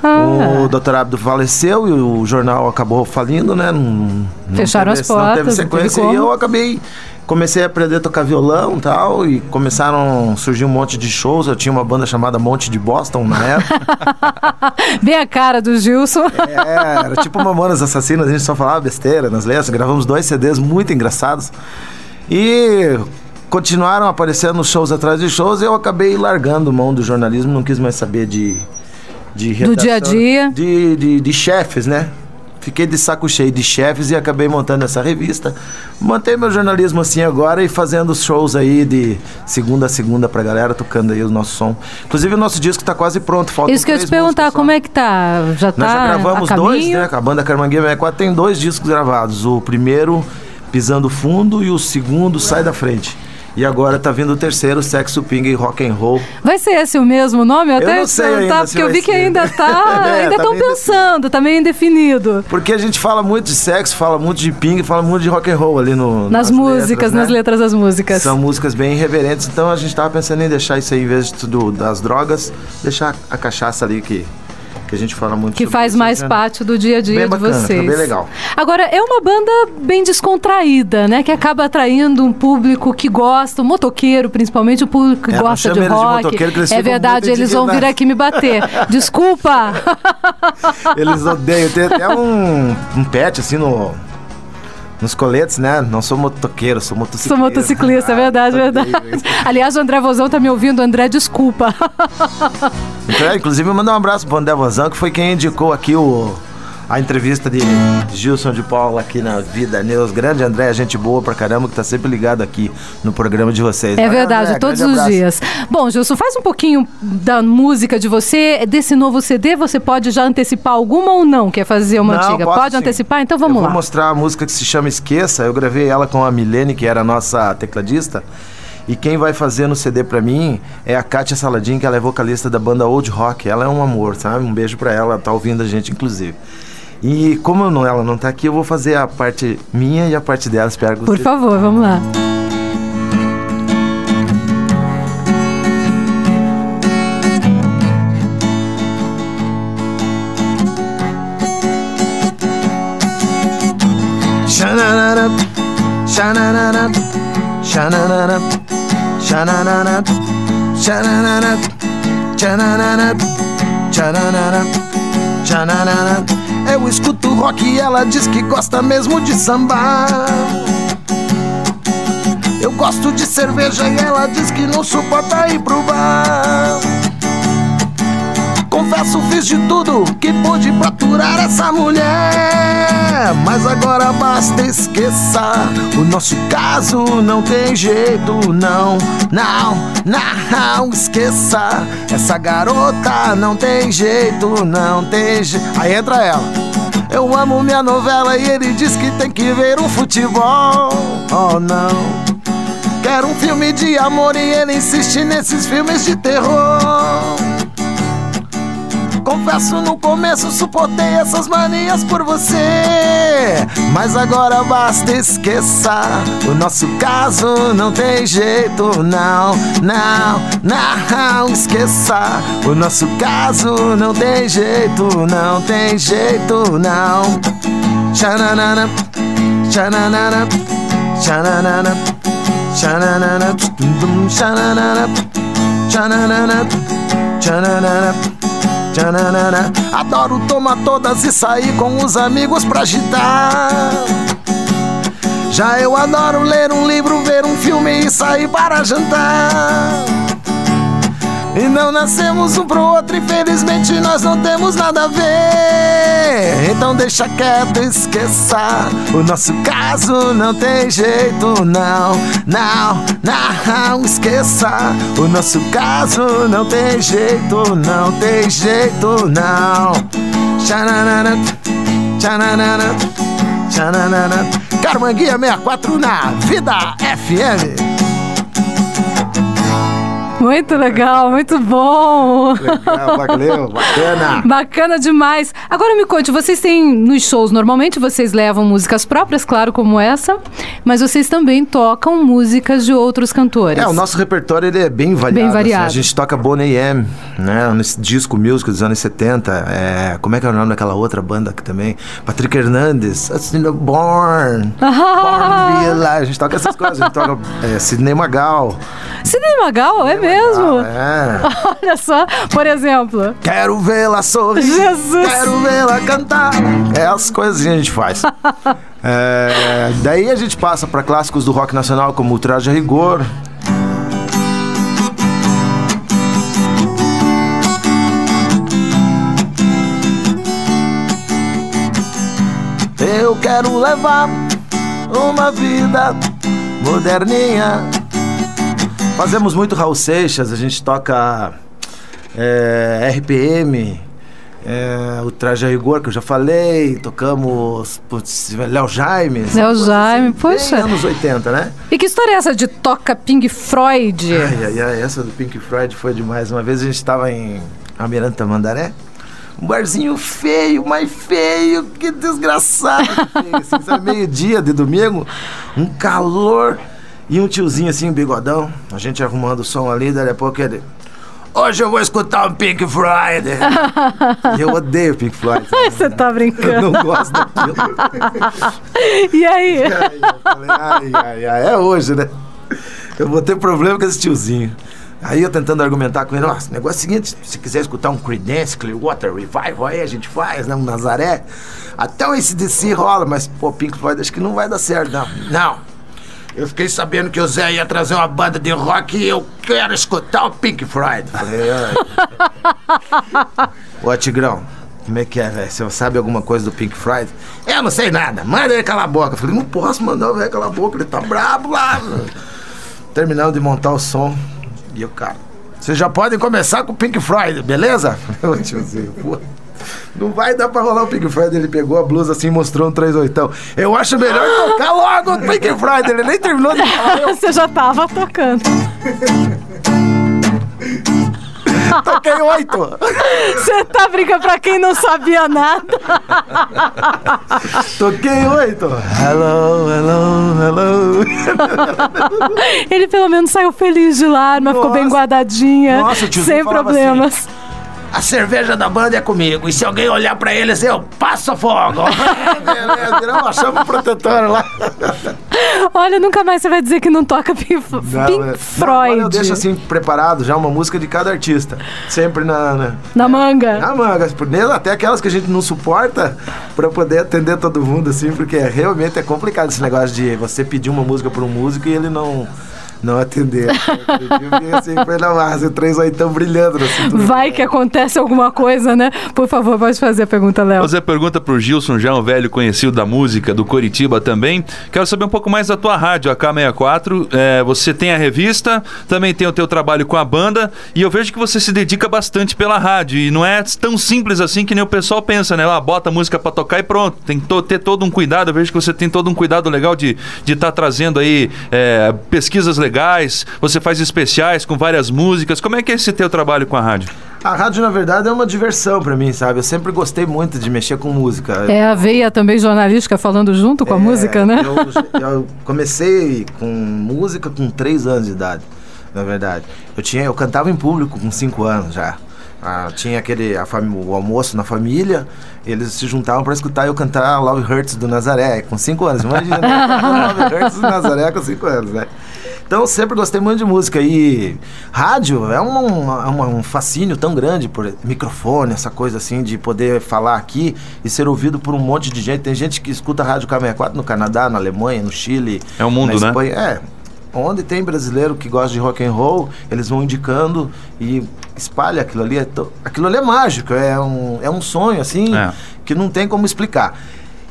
O Dr. Abdo faleceu e o jornal acabou falindo, né? Fecharam as portas. Não teve sequência e eu comecei a aprender a tocar violão e tal, e começaram a surgir um monte de shows. Eu tinha uma banda chamada Monte de Boston na época. Bem a cara do Gilson. Era tipo Mamonas Assassinas, a gente só falava besteira nas letras. Gravamos 2 CDs muito engraçados. E continuaram aparecendo shows atrás de shows e eu acabei largando mão do jornalismo, não quis mais saber de redação, do dia a dia, de chefes, né? Fiquei de saco cheio de chefes e acabei montando essa revista. Mantei meu jornalismo assim agora e fazendo shows aí de segunda a segunda pra galera, tocando aí o nosso som. Inclusive o nosso disco tá quase pronto, falta 3 músicas. Isso que eu ia te perguntar, como é que tá? Já tá? Nós já gravamos 2, né? A banda Carmanguia 64 tem 2 discos gravados. O primeiro, Pisando Fundo, e o segundo, Sai da Frente. E agora tá vindo o terceiro, Sexo, Pinga e Rock and Roll. Vai ser esse o mesmo nome? Eu até não sei ainda, porque eu vi que ainda tá, ainda estão pensando, tá meio indefinido. Porque a gente fala muito de sexo, fala muito de pinga, fala muito de rock and roll ali nas músicas, nas letras das músicas. São músicas bem irreverentes, então a gente tava pensando em deixar isso aí, em vez das drogas, deixar a cachaça ali que a gente fala muito que faz mais parte do dia a dia de vocês. Bem legal. Agora, é uma banda bem descontraída, né? Que acaba atraindo um público que gosta, o motoqueiro, principalmente, o público que gosta de rock. É verdade, eles vão vir aqui me bater. Desculpa! Eles odeiam. Tem até um pet assim nos coletes, né? Não sou motoqueiro, sou motociclista. Sou motociclista, é verdade, verdade. Aliás, o André Vozão tá me ouvindo. André, desculpa. Então, inclusive, eu mando um abraço pro André Vozão, que foi quem indicou aqui a entrevista de Gilson de Paula aqui na Vida News. Grande André, gente boa pra caramba, que tá sempre ligado aqui no programa de vocês. É verdade, André, todos os dias. Bom, Gilson, faz um pouquinho da música de você, desse novo CD, você pode já antecipar alguma ou não? Quer fazer uma antiga? Pode antecipar? Então vamos lá. Eu vou mostrar a música que se chama Esqueça. Eu gravei ela com a Milene, que era a nossa tecladista. E quem vai fazer no CD pra mim é a Kátia Saladin, que ela é vocalista da banda Old Rock. Ela é um amor, sabe? Um beijo pra ela, tá ouvindo a gente, inclusive. E como ela não tá aqui, eu vou fazer a parte minha e a parte dela. Espero que Por favor, vamos lá. Shananana, shananana, shananana, shananana, shananana, shananana, shananana, shananana. Eu escuto rock e ela diz que gosta mesmo de samba. Eu gosto de cerveja e ela diz que não suporta ir pro bar. Confesso, fiz de tudo que pude pra aturar essa mulher. Mas agora basta, esqueça. O nosso caso não tem jeito, não. Não, esqueça. Essa garota não tem jeito, não tem jeito. Aí entra ela. Eu amo minha novela e ele diz que tem que ver um futebol. Oh não. Quero um filme de amor e ele insiste nesses filmes de terror. Confesso, no começo suportei essas manias por você. Mas agora basta, esqueça. O nosso caso não tem jeito, não. Esqueça. O nosso caso não tem jeito, não tem jeito, não. Xananana, xananana, xananana, xananana, xananana, xananana, xananana. Tchananana. Adoro tomar todas e sair com os amigos pra agitar. Já eu adoro ler um livro, ver um filme e sair para jantar. E não nascemos um pro outro, infelizmente nós não temos nada a ver. Então deixa quieto, esqueça. O nosso caso não tem jeito, não. Esqueça. O nosso caso não tem jeito, não tem jeito, não. Tchananana, tchananana, tchananana. Carmanguia 64 na Vida FM. Muito legal, muito bom. Legal, valeu, bacana. Bacana demais. Agora me conte, vocês têm nos shows, normalmente vocês levam músicas próprias, claro, como essa, mas vocês também tocam músicas de outros cantores. O nosso repertório ele é bem variado. Bem variado. Assim, a gente toca Boney M, né, nesse disco Music dos anos 70. Como é que é o nome daquela outra banda aqui também? Patrick Hernandez, Born Villa. A gente toca essas coisas. A gente toca Sidney Magal. Sidney Magal, é mesmo? Olha só, por exemplo. Quero vê-la sorrir, Jesus. Quero vê-la cantar. É as coisas que a gente faz. Daí a gente passa para clássicos do rock nacional como o Traje a Rigor. Eu quero levar uma vida moderninha. Fazemos muito Raul Seixas, a gente toca RPM, o Traje a Rigor, que eu já falei, tocamos Léo Jaime. Léo Jaime, poxa. Anos 80, né? E que história é essa de toca Pink Floyd? Essa do Pink Floyd foi demais. Uma vez a gente estava em Almirante Tamandaré, um barzinho feio, mais feio, que desgraçado. Assim, sabe, meio-dia de domingo, um calor. E um tiozinho assim, bigodão, a gente arrumando o som ali, daí a pouco ele... Hoje eu vou escutar um Pink Floyd. E eu odeio Pink Floyd. Você tá brincando. Eu não gosto daquilo. E aí? Eu falei, é hoje, né? Eu vou ter problema com esse tiozinho. Aí eu tentando argumentar com ele, nossa, o negócio é o seguinte, se quiser escutar um Creedence, Clearwater Revival, aí a gente faz, né, um Nazaré. Até o AC/DC rola, mas, pô, Pink Floyd acho que não vai dar certo, não. Não. Eu fiquei sabendo que o Zé ia trazer uma banda de rock e eu quero escutar o Pink Floyd. Falei, ô Tigrão, como é que é, velho? Você sabe alguma coisa do Pink Floyd? Eu não sei nada, manda ele calar a boca. Eu falei, não posso mandar o velho calar a boca, ele tá brabo lá. Terminando de montar o som, e o cara, vocês já podem começar com o Pink Floyd, beleza? Eu disse, pô, não vai dar pra rolar o Pink Floyd. Ele pegou a blusa assim e mostrou um 3/8. Eu acho melhor tocar logo o Pink Floyd. Ele nem terminou de falar. Você já tava tocando. Toquei 8. Você tá brincando pra quem não sabia nada. Toquei 8. Hello, hello, hello. Ele pelo menos saiu feliz de lá, mas ficou bem guardadinha. Nossa, o tiozinho sem problemas. Assim, a cerveja da banda é comigo. E se alguém olhar pra eles, eu passo fogo. Virar uma chama protetora lá. Olha, nunca mais você vai dizer que não toca Pink Floyd. Agora eu deixo assim preparado já uma música de cada artista. Sempre na manga. Na manga. Até aquelas que a gente não suporta, pra poder atender todo mundo, assim, porque realmente é complicado esse negócio de você pedir uma música pra um músico e ele não atender. Assim, foi na base, 3/8 brilhando. Assim, vai que acontece alguma coisa, né? Por favor, pode fazer a pergunta, Léo. Fazer a pergunta pro Gilson, já um velho conhecido da música do Coritiba também. Quero saber um pouco mais da tua rádio, a K64. Você tem a revista, também tem o teu trabalho com a banda, e eu vejo que você se dedica bastante pela rádio, e não é tão simples assim que nem o pessoal pensa, né? Bota a música pra tocar e pronto. Tem que ter todo um cuidado. Eu vejo que você tem todo um cuidado legal de estar trazendo aí pesquisas legais. Você faz especiais com várias músicas. Como é que é esse teu trabalho com a rádio? A rádio, na verdade, é uma diversão pra mim, sabe? Eu sempre gostei muito de mexer com música. É a veia também jornalística falando junto com a música, né? Eu comecei com música com 3 anos de idade, na verdade. Eu cantava em público com 5 anos já. Tinha o almoço na família, eles se juntavam para escutar eu cantar Love Hurts do Nazaré, com 5 anos. Imagina, Love Hurts do Nazaré com 5 anos, né? Então, sempre gostei muito de música. E rádio é um fascínio tão grande por microfone, essa coisa assim, de poder falar aqui e ser ouvido por um monte de gente. Tem gente que escuta rádio K64 no Canadá, na Alemanha, no Chile. É o mundo, na Espanha. né? Onde tem brasileiro que gosta de rock and roll, eles vão indicando e espalha aquilo ali. Aquilo ali é mágico, é um sonho, assim, que não tem como explicar.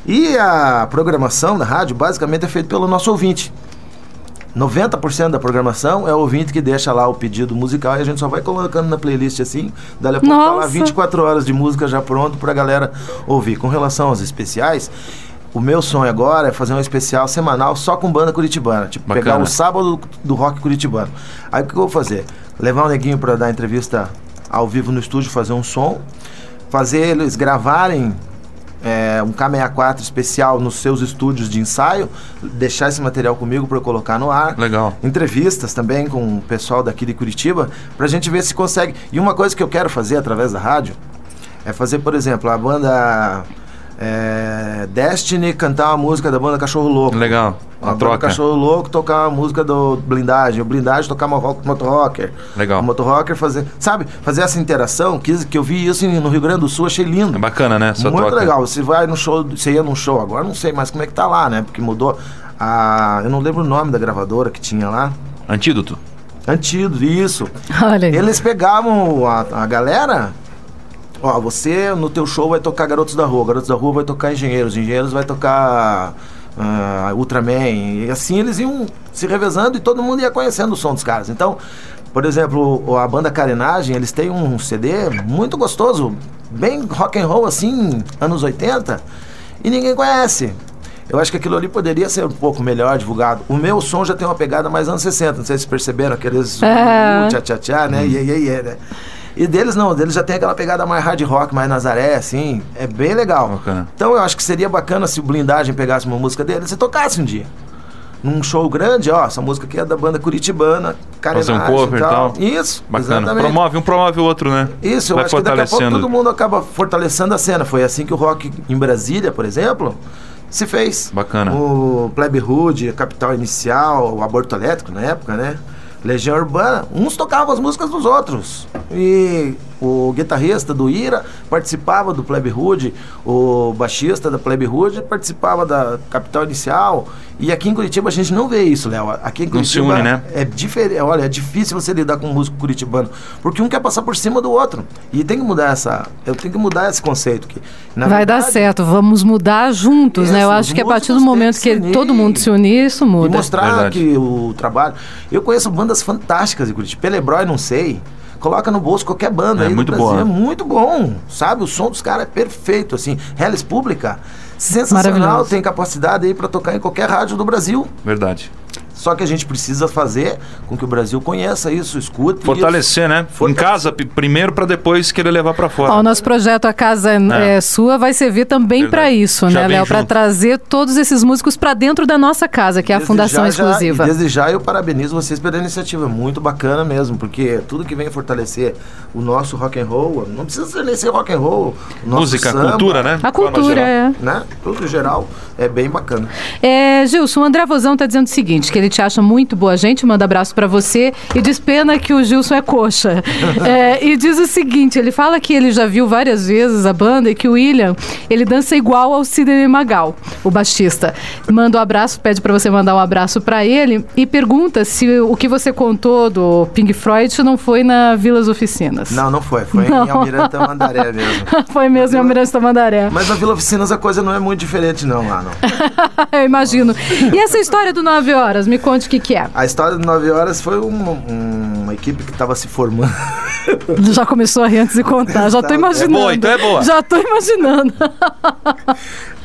E a programação da rádio, basicamente, é feita pelo nosso ouvinte. 90% da programação é o ouvinte que deixa lá o pedido musical e a gente só vai colocando na playlist assim, dali a pouco tá lá 24 horas de música já pronto pra galera ouvir. Com relação aos especiais, o meu sonho agora é fazer um especial semanal só com banda curitibana, tipo, pegar o sábado do rock curitibano. Aí o que eu vou fazer? Levar um neguinho pra dar entrevista ao vivo no estúdio, fazer um som, fazer eles gravarem um K64 especial nos seus estúdios de ensaio, deixar esse material comigo para eu colocar no ar. Legal. Entrevistas também com o pessoal daqui de Curitiba, pra gente ver se consegue. E uma coisa que eu quero fazer através da rádio é fazer, por exemplo, a banda Destiny cantar uma música da banda Cachorro Louco. Legal. A banda Cachorro Louco tocar uma música do Blindagem, o Blindagem tocar Motorrocker. Legal. O Motorrocker fazer essa interação, que eu vi isso no Rio Grande do Sul, achei lindo. É bacana, né? Essa muito troca. Legal. Você vai no show, você ia num show, agora não sei mais como é que tá lá, né? Porque mudou. Eu não lembro o nome da gravadora que tinha lá. Antídoto, isso. Olha aí. Eles pegavam a galera. Você no teu show vai tocar Garotos da Rua vai tocar Engenheiros vai tocar Ultraman, e assim eles iam se revezando e todo mundo ia conhecendo o som dos caras. Então, por exemplo, a banda Carenagem, eles têm um CD muito gostoso, bem rock and roll assim, anos 80, e ninguém conhece. Eu acho que aquilo ali poderia ser um pouco melhor divulgado. O meu som já tem uma pegada mais anos 60, não sei se vocês perceberam, aqueles tchá-tchá-tchá, né? Né? E deles não, deles já tem aquela pegada mais hard rock, mais Nazaré, assim, é bem legal. Bacana. Então eu acho que seria bacana se o Blindagem pegasse uma música deles e tocasse um dia. Num show grande, essa música aqui é da banda curitibana, Carenagem. Fazer um cover e tal. Isso, bacana. exatamente. Um promove o outro, né? Isso, eu acho que daqui a pouco todo mundo acaba fortalecendo a cena. Foi assim que o rock em Brasília, por exemplo, se fez. Bacana. O Plebe Rude, Capital Inicial, o Aborto Elétrico na época, né? Legião Urbana, uns tocavam as músicas dos outros. E O guitarrista do Ira participava do Plebe Rude, o baixista da Plebe Rude participava da Capital Inicial. E aqui em Curitiba a gente não vê isso, Léo. Aqui em Curitiba não se une, né? É diferente. Olha, é difícil você lidar com um músico curitibano, porque um quer passar por cima do outro. E tem que mudar eu tenho que mudar esse conceito aqui. Vai dar certo, vamos mudar juntos, né? Eu acho que a partir do momento que todo mundo se unir, isso muda. E mostrar que o trabalho... Eu conheço bandas fantásticas em Curitiba. Pelebrói, não sei. Coloca no bolso qualquer banda aí muito do Brasil. boa. É muito bom, sabe? O som dos caras é perfeito, assim. Hellis Pública, sensacional. Tem capacidade aí pra tocar em qualquer rádio do Brasil. Verdade. Só que a gente precisa fazer com que o Brasil conheça isso, escute fortalecer, né? Em casa primeiro para depois querer levar para fora. O nosso projeto A Casa é Sua vai servir também para isso, né, Léo? Para trazer todos esses músicos para dentro da nossa casa, que é a Fundação Exclusiva. Desde já eu parabenizo vocês pela iniciativa, muito bacana mesmo, porque tudo que vem fortalecer o nosso rock and roll, não precisa ser rock and roll, música, samba, cultura, né? A cultura, né? Tudo em geral é bem bacana. Gilson, o André Vozão tá dizendo o seguinte, que ele te acha muito boa gente, manda abraço pra você e diz pena que o Gilson é coxa. E diz o seguinte, ele fala que ele já viu várias vezes a banda e que o William, ele dança igual ao Sidney Magal, o baixista. Manda um abraço, pede pra você mandar um abraço pra ele e pergunta se o que você contou do Pink Floyd não foi na Vilas Oficinas. Não foi em Almirante Tamandaré mesmo. Foi mesmo em Almirante Tamandaré. Mas na Vila Oficinas a coisa não é muito diferente não lá, não. Eu imagino. E essa história do 9 horas, me conte o que é. A história do 9 horas foi uma equipe que estava se formando. Já começou a rir antes de contar, já tô imaginando. É boa, então é boa. Já tô imaginando.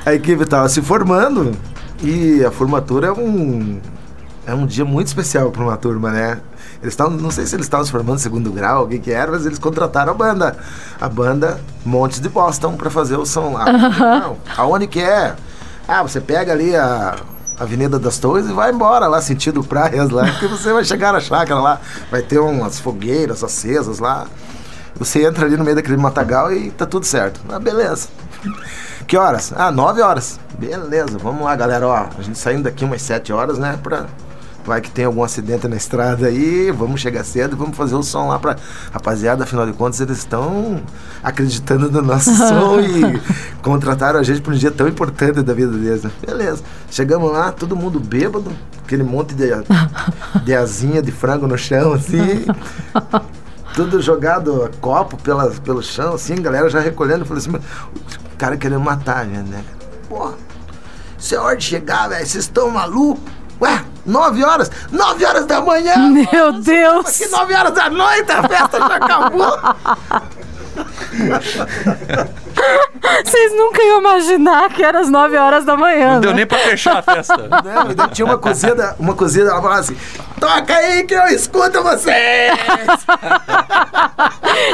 A equipe estava se formando e a formatura é um dia muito especial para uma turma, né? Não sei se eles estavam se formando segundo grau, o que era, mas eles contrataram a banda Montes de Boston para fazer o som lá. Não, aonde que é? Você pega ali a Avenida das Torres e vai embora lá, sentido praias lá, que você vai chegar na chácara lá, vai ter umas fogueiras acesas lá, você entra ali no meio daquele matagal e tá tudo certo. Beleza. Que horas? 9 horas. Beleza, vamos lá, galera, a gente saindo daqui umas 7 horas, né, vai que tem algum acidente na estrada aí, vamos chegar cedo e vamos fazer o som lá pra rapaziada, afinal de contas eles estão acreditando no nosso som e contrataram a gente pra um dia tão importante da vida deles, né? Beleza, chegamos lá, todo mundo bêbado, aquele monte de asinha de frango no chão, assim, tudo jogado, copo pelo chão, assim, galera já recolhendo, eu falei assim, o cara querendo matar a gente, né? Porra, isso é hora de chegar, velho, vocês estão malucos? Ué, 9 horas? 9 horas da manhã? Meu Deus! Aqui 9 horas da noite, a festa já acabou. Vocês nunca iam imaginar que era às 9 horas da manhã. Não deu nem pra fechar a festa. Não, e tinha uma cozida, ela falava assim, toca aí que eu escuto vocês.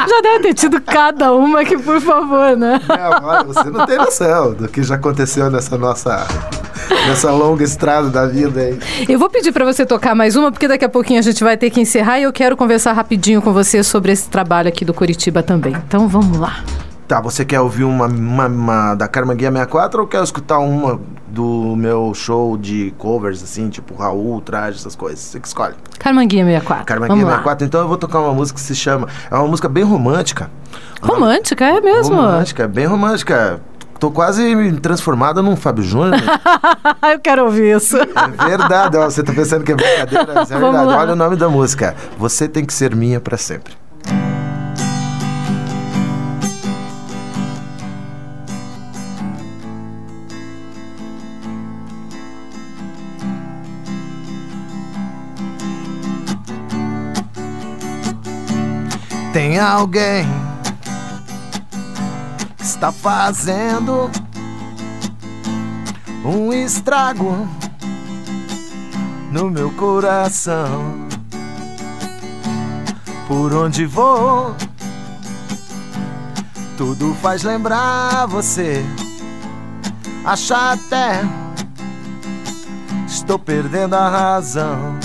Já deve ter tido cada uma aqui, por favor, né? Não, olha, você não tem noção do que já aconteceu nessa longa estrada da vida aí. Eu vou pedir pra você tocar mais uma, porque daqui a pouquinho a gente vai ter que encerrar e eu quero conversar rapidinho com você sobre esse trabalho aqui do Curitiba também. Então vamos lá. Tá, você quer ouvir uma da Karma Guia 64 ou quer escutar uma do meu show de covers, assim, tipo Raul, Traje, essas coisas? Você que escolhe. Karma Guia 64. Karma Guia 64, então eu vou tocar uma música que se chama... É uma música bem romântica. Romântica, é mesmo? Romântica, bem romântica. Tô quase me transformada num Fábio Júnior. Eu quero ouvir isso. É verdade, ó, você tá pensando que é brincadeira, mas é verdade. Olha o nome da música. Você Tem Que Ser Minha Pra Sempre. Tem alguém que está fazendo um estrago no meu coração. Por onde vou, tudo faz lembrar você. Acho até estou perdendo a razão.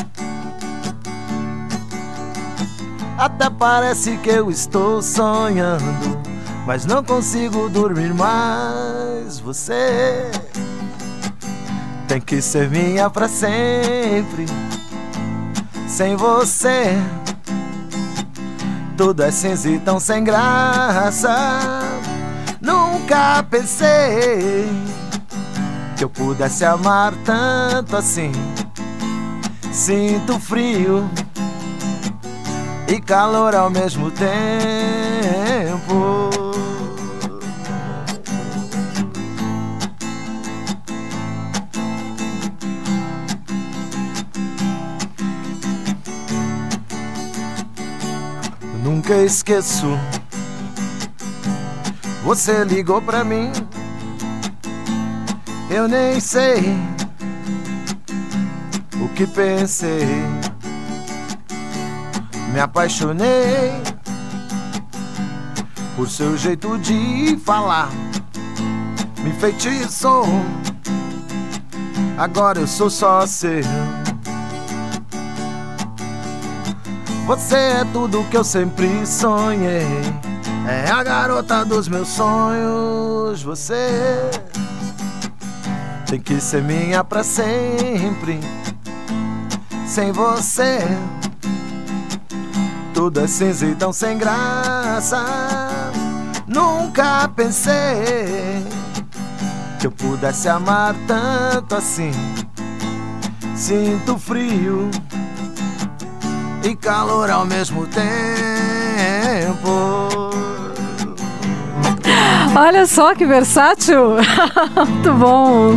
Até parece que eu estou sonhando, mas não consigo dormir mais. Você tem que ser minha pra sempre. Sem você Tudo é cinza e tão sem graça. Nunca pensei que eu pudesse amar tanto assim. Sinto frio e calor ao mesmo tempo. Nunca esqueço, você ligou pra mim. Eu nem sei o que pensei. Me apaixonei por seu jeito de falar. Me enfeitiçou, agora eu sou só seu. Você é tudo que eu sempre sonhei. É a garota dos meus sonhos. Você tem que ser minha pra sempre. Sem você tudo é cinza e tão sem graça. Nunca pensei que eu pudesse amar tanto assim. Sinto frio e calor ao mesmo tempo. Olha só que versátil. Muito bom.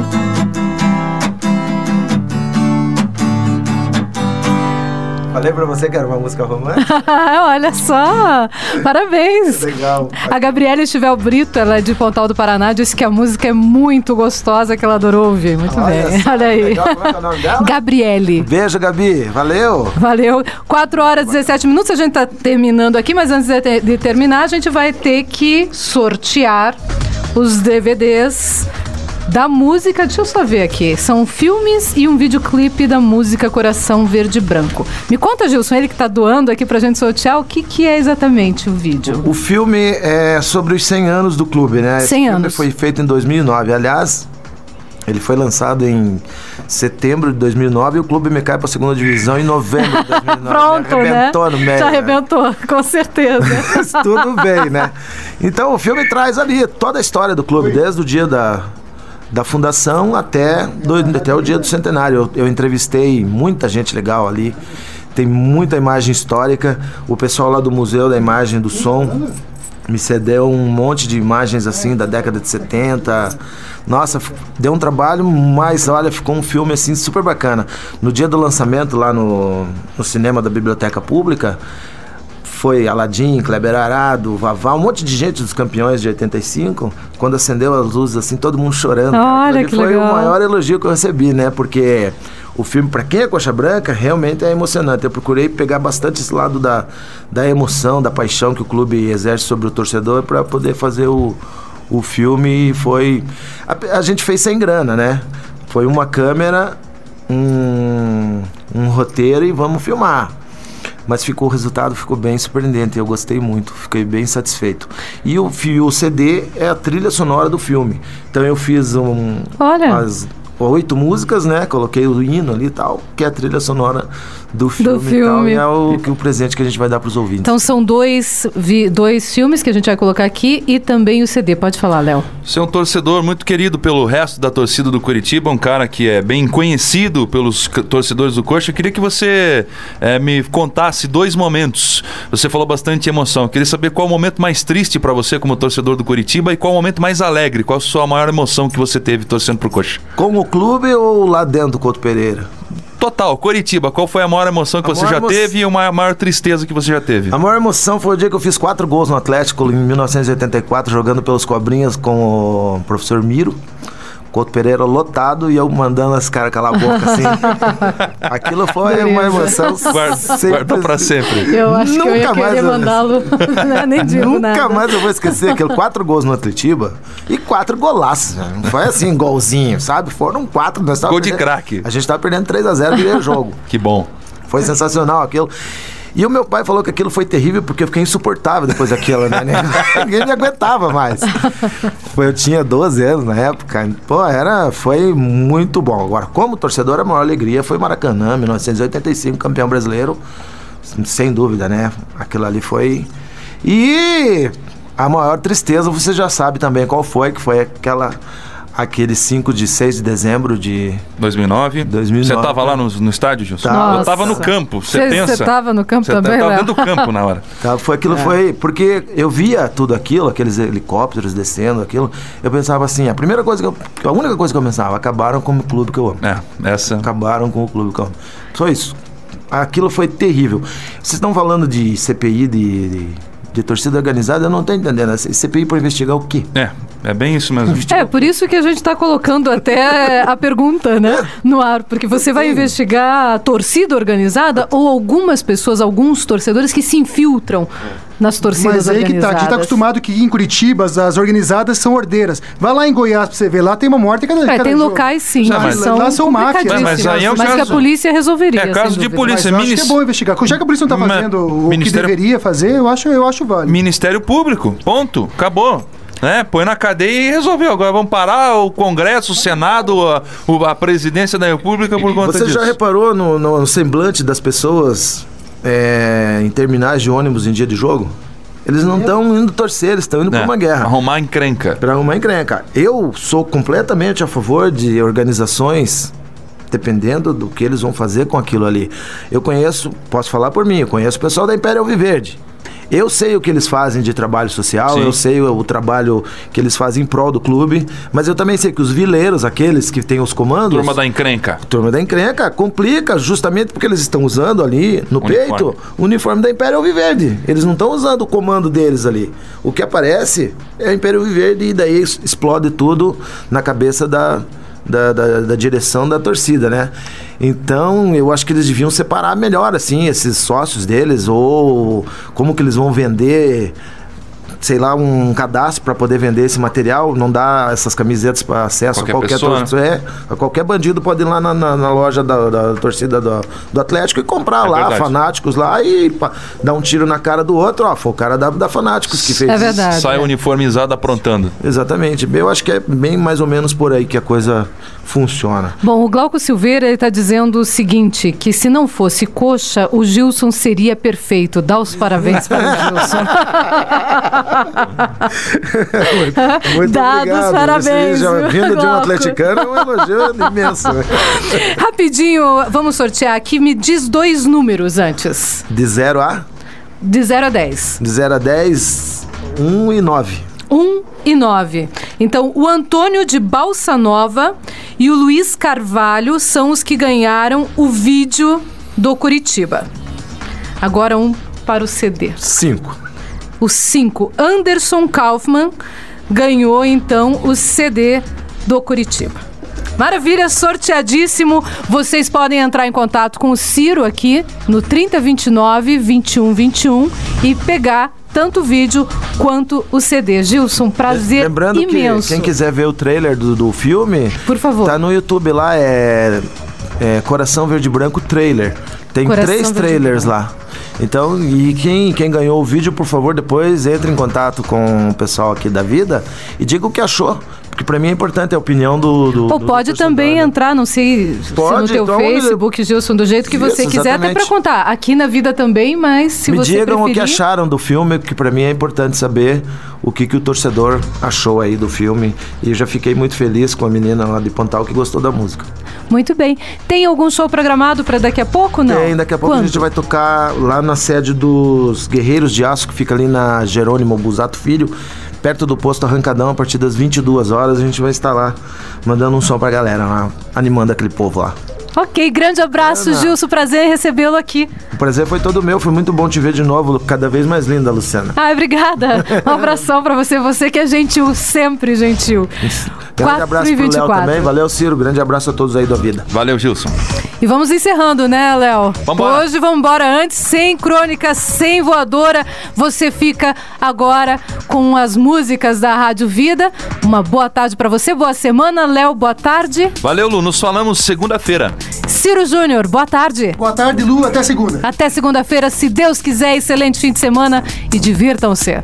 Falei pra você que era uma música romântica? Olha só, parabéns. Legal. A Gabriele Estivel Brito, ela é de Pontal do Paraná, disse que a música é muito gostosa, que ela adorou ouvir. Muito bem, olha aí. Legal. Como é que é o nome dela? Gabriele. Beijo, Gabi. Valeu. Valeu. 4 horas e 17 minutos, a gente tá terminando aqui, mas antes de terminar, a gente vai ter que sortear os DVDs da música, deixa eu só ver aqui. São filmes e um videoclipe da música Coração Verde e Branco. Me conta, Gilson, ele que tá doando aqui pra gente sortear, o que é exatamente o vídeo? O filme é sobre os 100 anos do clube, né? 100 anos. Esse filme foi feito em 2009. Aliás, ele foi lançado em setembro de 2009 e o clube me cai pra segunda divisão em novembro de 2009. Pronto, arrebentou, né? No meio. Já arrebentou, com certeza. Mas tudo bem, né? Então o filme traz ali toda a história do clube, desde o dia da fundação até o dia do centenário. Eu entrevistei muita gente legal ali. Tem muita imagem histórica. O pessoal lá do Museu da Imagem e do Som me cedeu um monte de imagens assim da década de 70. Nossa, deu um trabalho, mas olha, ficou um filme assim super bacana. No dia do lançamento lá no cinema da Biblioteca Pública, foi Aladim, Kleber Arado, Vavá, um monte de gente dos campeões de 85. Quando acendeu as luzes assim, todo mundo chorando. Olha que foi legal. O maior elogio que eu recebi, né? Porque o filme, pra quem é coxa branca, realmente é emocionante. Eu procurei pegar bastante esse lado da emoção, da paixão que o clube exerce sobre o torcedor para poder fazer o filme. E foi... A gente fez sem grana, né? Foi uma câmera, um roteiro e vamos filmar. Mas o resultado ficou bem surpreendente, eu gostei muito, fiquei bem satisfeito. E o CD é a trilha sonora do filme. Então eu fiz umas 8 músicas, né? Coloquei o hino ali e tal, que é a trilha sonora do filme. E tal, e é o presente que a gente vai dar para os ouvintes. Então são dois filmes que a gente vai colocar aqui e também o CD. Pode falar, Léo. Você é um torcedor muito querido pelo resto da torcida do Curitiba, um cara que é bem conhecido pelos torcedores do Coxa. Eu queria que você me contasse 2 momentos. Você falou bastante emoção. Eu queria saber qual o momento mais triste para você como torcedor do Curitiba e qual o momento mais alegre. Qual a sua maior emoção que você teve torcendo pro Coxa? Com o clube ou lá dentro do Couto Pereira? Total, Coritiba, qual foi a maior emoção que você já teve e a maior tristeza que você já teve? A maior emoção foi o dia que eu fiz 4 gols no Atlético em 1984, jogando pelos Cobrinhas com o professor Miro. Couto Pereira lotado e eu mandando as caras calar a boca assim. Aquilo foi uma emoção. Guardou pra sempre. Eu acho que eu ia querer mandá-lo. Nem digo nada. Nunca mais eu vou esquecer aquele 4 gols no Atletiba e 4 golaços. Não foi assim, golzinho, sabe? Foram 4. Gol de craque. A gente tava perdendo 3-0 e o jogo. Que bom. Foi sensacional aquilo. E o meu pai falou que aquilo foi terrível porque eu fiquei insuportável depois daquilo, né? Ninguém me aguentava mais. Eu tinha 12 anos na época. Pô, foi muito bom. Agora, como torcedor, a maior alegria foi Maracanã, 1985, campeão brasileiro. sem dúvida, né? Aquilo ali foi... E a maior tristeza, você já sabe também qual foi, que foi aquele 6 de dezembro de... 2009. Você tava lá no estádio, Gilson? Nossa. Eu tava no campo, você pensa? Você tava no campo também, Você tava Léo? dentro do campo na hora. Foi porque eu via tudo aquilo, aqueles helicópteros descendo, aquilo. Eu pensava assim, a única coisa que eu pensava, acabaram com o clube que eu amo. Acabaram com o clube que eu amo. Só isso. Aquilo foi terrível. Vocês estão falando de CPI, de torcida organizada, eu não tô entendendo. CPI para investigar o quê? É bem isso mesmo. Por isso que a gente está colocando até a pergunta, né, no ar, porque você vai investigar a torcida organizada ou algumas pessoas, alguns torcedores que se infiltram nas torcidas organizadas. Mas aí que tá, a gente tá acostumado que em Curitiba as organizadas são ordeiras. Vai lá em Goiás pra você ver, lá tem uma morte cada tem jogo. locais sim, lá são máfias. Mas aí é um caso... que a polícia resolveria. É caso de polícia. Mas eu acho que é bom investigar. Já que a polícia não tá fazendo o que deveria fazer, eu acho válido. Ministério Público, ponto, acabou. Põe na cadeia e resolveu. Agora vamos parar o Congresso, o Senado, a presidência da República por conta disso. Você já reparou no semblante das pessoas em terminais de ônibus em dia de jogo? Eles não estão indo torcer, eles estão indo para uma guerra. Arrumar encrenca. Para arrumar encrenca. Eu sou completamente a favor de organizações, dependendo do que eles vão fazer com aquilo ali. Eu conheço, posso falar por mim, eu conheço o pessoal da Império Alviverde. Eu sei o que eles fazem de trabalho social, eu sei o trabalho que eles fazem em prol do clube, mas eu também sei que os vileiros, aqueles que têm os comandos... Turma da encrenca. Turma da encrenca, complica justamente porque eles estão usando ali no peito o uniforme da Império Alviverde. Eles não estão usando o comando deles ali. O que aparece é a Império Alviverde e daí explode tudo na cabeça da direção da torcida, né? Então, eu acho que eles deviam separar melhor, assim, esses sócios deles, ou como que eles vão vender, sei lá, um cadastro para poder vender esse material, não dar essas camisetas para acesso a qualquer pessoa, né? Qualquer bandido pode ir lá na loja da torcida do Atlético e comprar lá, verdade. Fanáticos lá e dar um tiro na cara do outro, foi o cara da Fanáticos que fez verdade, isso. Sai uniformizado aprontando. Exatamente, eu acho que é bem mais ou menos por aí que a coisa funciona. Bom, o Glauco Silveira está dizendo o seguinte, que se não fosse coxa, o Gilson seria perfeito. Dá os parabéns para o Gilson. Muito Dados obrigado. parabéns. Vindo de um atleticano é um elogio imenso. Rapidinho, vamos sortear aqui. Me diz 2 números antes. De 0 a? De 0 a 10. De 0 a 10, 1 e 9. 1 e 9. Então, o Antônio de Balsa Nova e o Luiz Carvalho são os que ganharam o vídeo do Curitiba. Agora um para o CD. 5. O 5. Anderson Kaufmann ganhou, então, o CD do Curitiba. Maravilha, sorteadíssimo. Vocês podem entrar em contato com o Ciro aqui no 3029-2121 e pegar tanto o vídeo quanto o CD. Gilson, prazer lembrando imenso. Que quem quiser ver o trailer do filme, por favor, tá no YouTube lá, Coração Verde e Branco Trailer. Tem Coração 3 trailers lá. Então, e quem ganhou o vídeo, por favor, depois entre em contato com o pessoal aqui da Vida e diga o que achou. Porque pra mim é importante a opinião do pode também entrar, não sei, pode, se no teu Facebook, Gilson, do jeito que você quiser, até pra contar. Aqui na Vida também, mas se você digam preferir... o que acharam do filme, porque pra mim é importante saber o que o torcedor achou aí do filme. E eu já fiquei muito feliz com a menina lá de Pontal que gostou da música. Muito bem. Tem algum show programado para daqui a pouco, não? Tem, daqui a pouco a gente vai tocar lá na sede dos Guerreiros de Aço, que fica ali na Jerônimo Busato Filho, perto do posto Arrancadão, a partir das 22 horas. A gente vai estar lá mandando um som pra galera lá, animando aquele povo lá. Ok, grande abraço, Gilson, prazer em recebê-lo aqui. O prazer foi todo meu, foi muito bom te ver de novo, cada vez mais linda, Luciana. Obrigada. Um abração pra você que é gentil, sempre gentil. Grande abraço pro Léo também, valeu, Ciro, grande abraço a todos aí da Vida. Valeu, Gilson. E vamos encerrando, né, Léo? Vambora. Hoje vamos embora antes, sem crônica, sem voadora. Você fica agora com as músicas da Rádio Vida. Uma boa tarde pra você, boa semana. Léo, boa tarde. Valeu, Lu, nos falamos segunda-feira. Ciro Júnior, boa tarde. Boa tarde, Lu, até segunda. Até segunda-feira, se Deus quiser. Excelente fim de semana e divirtam-se.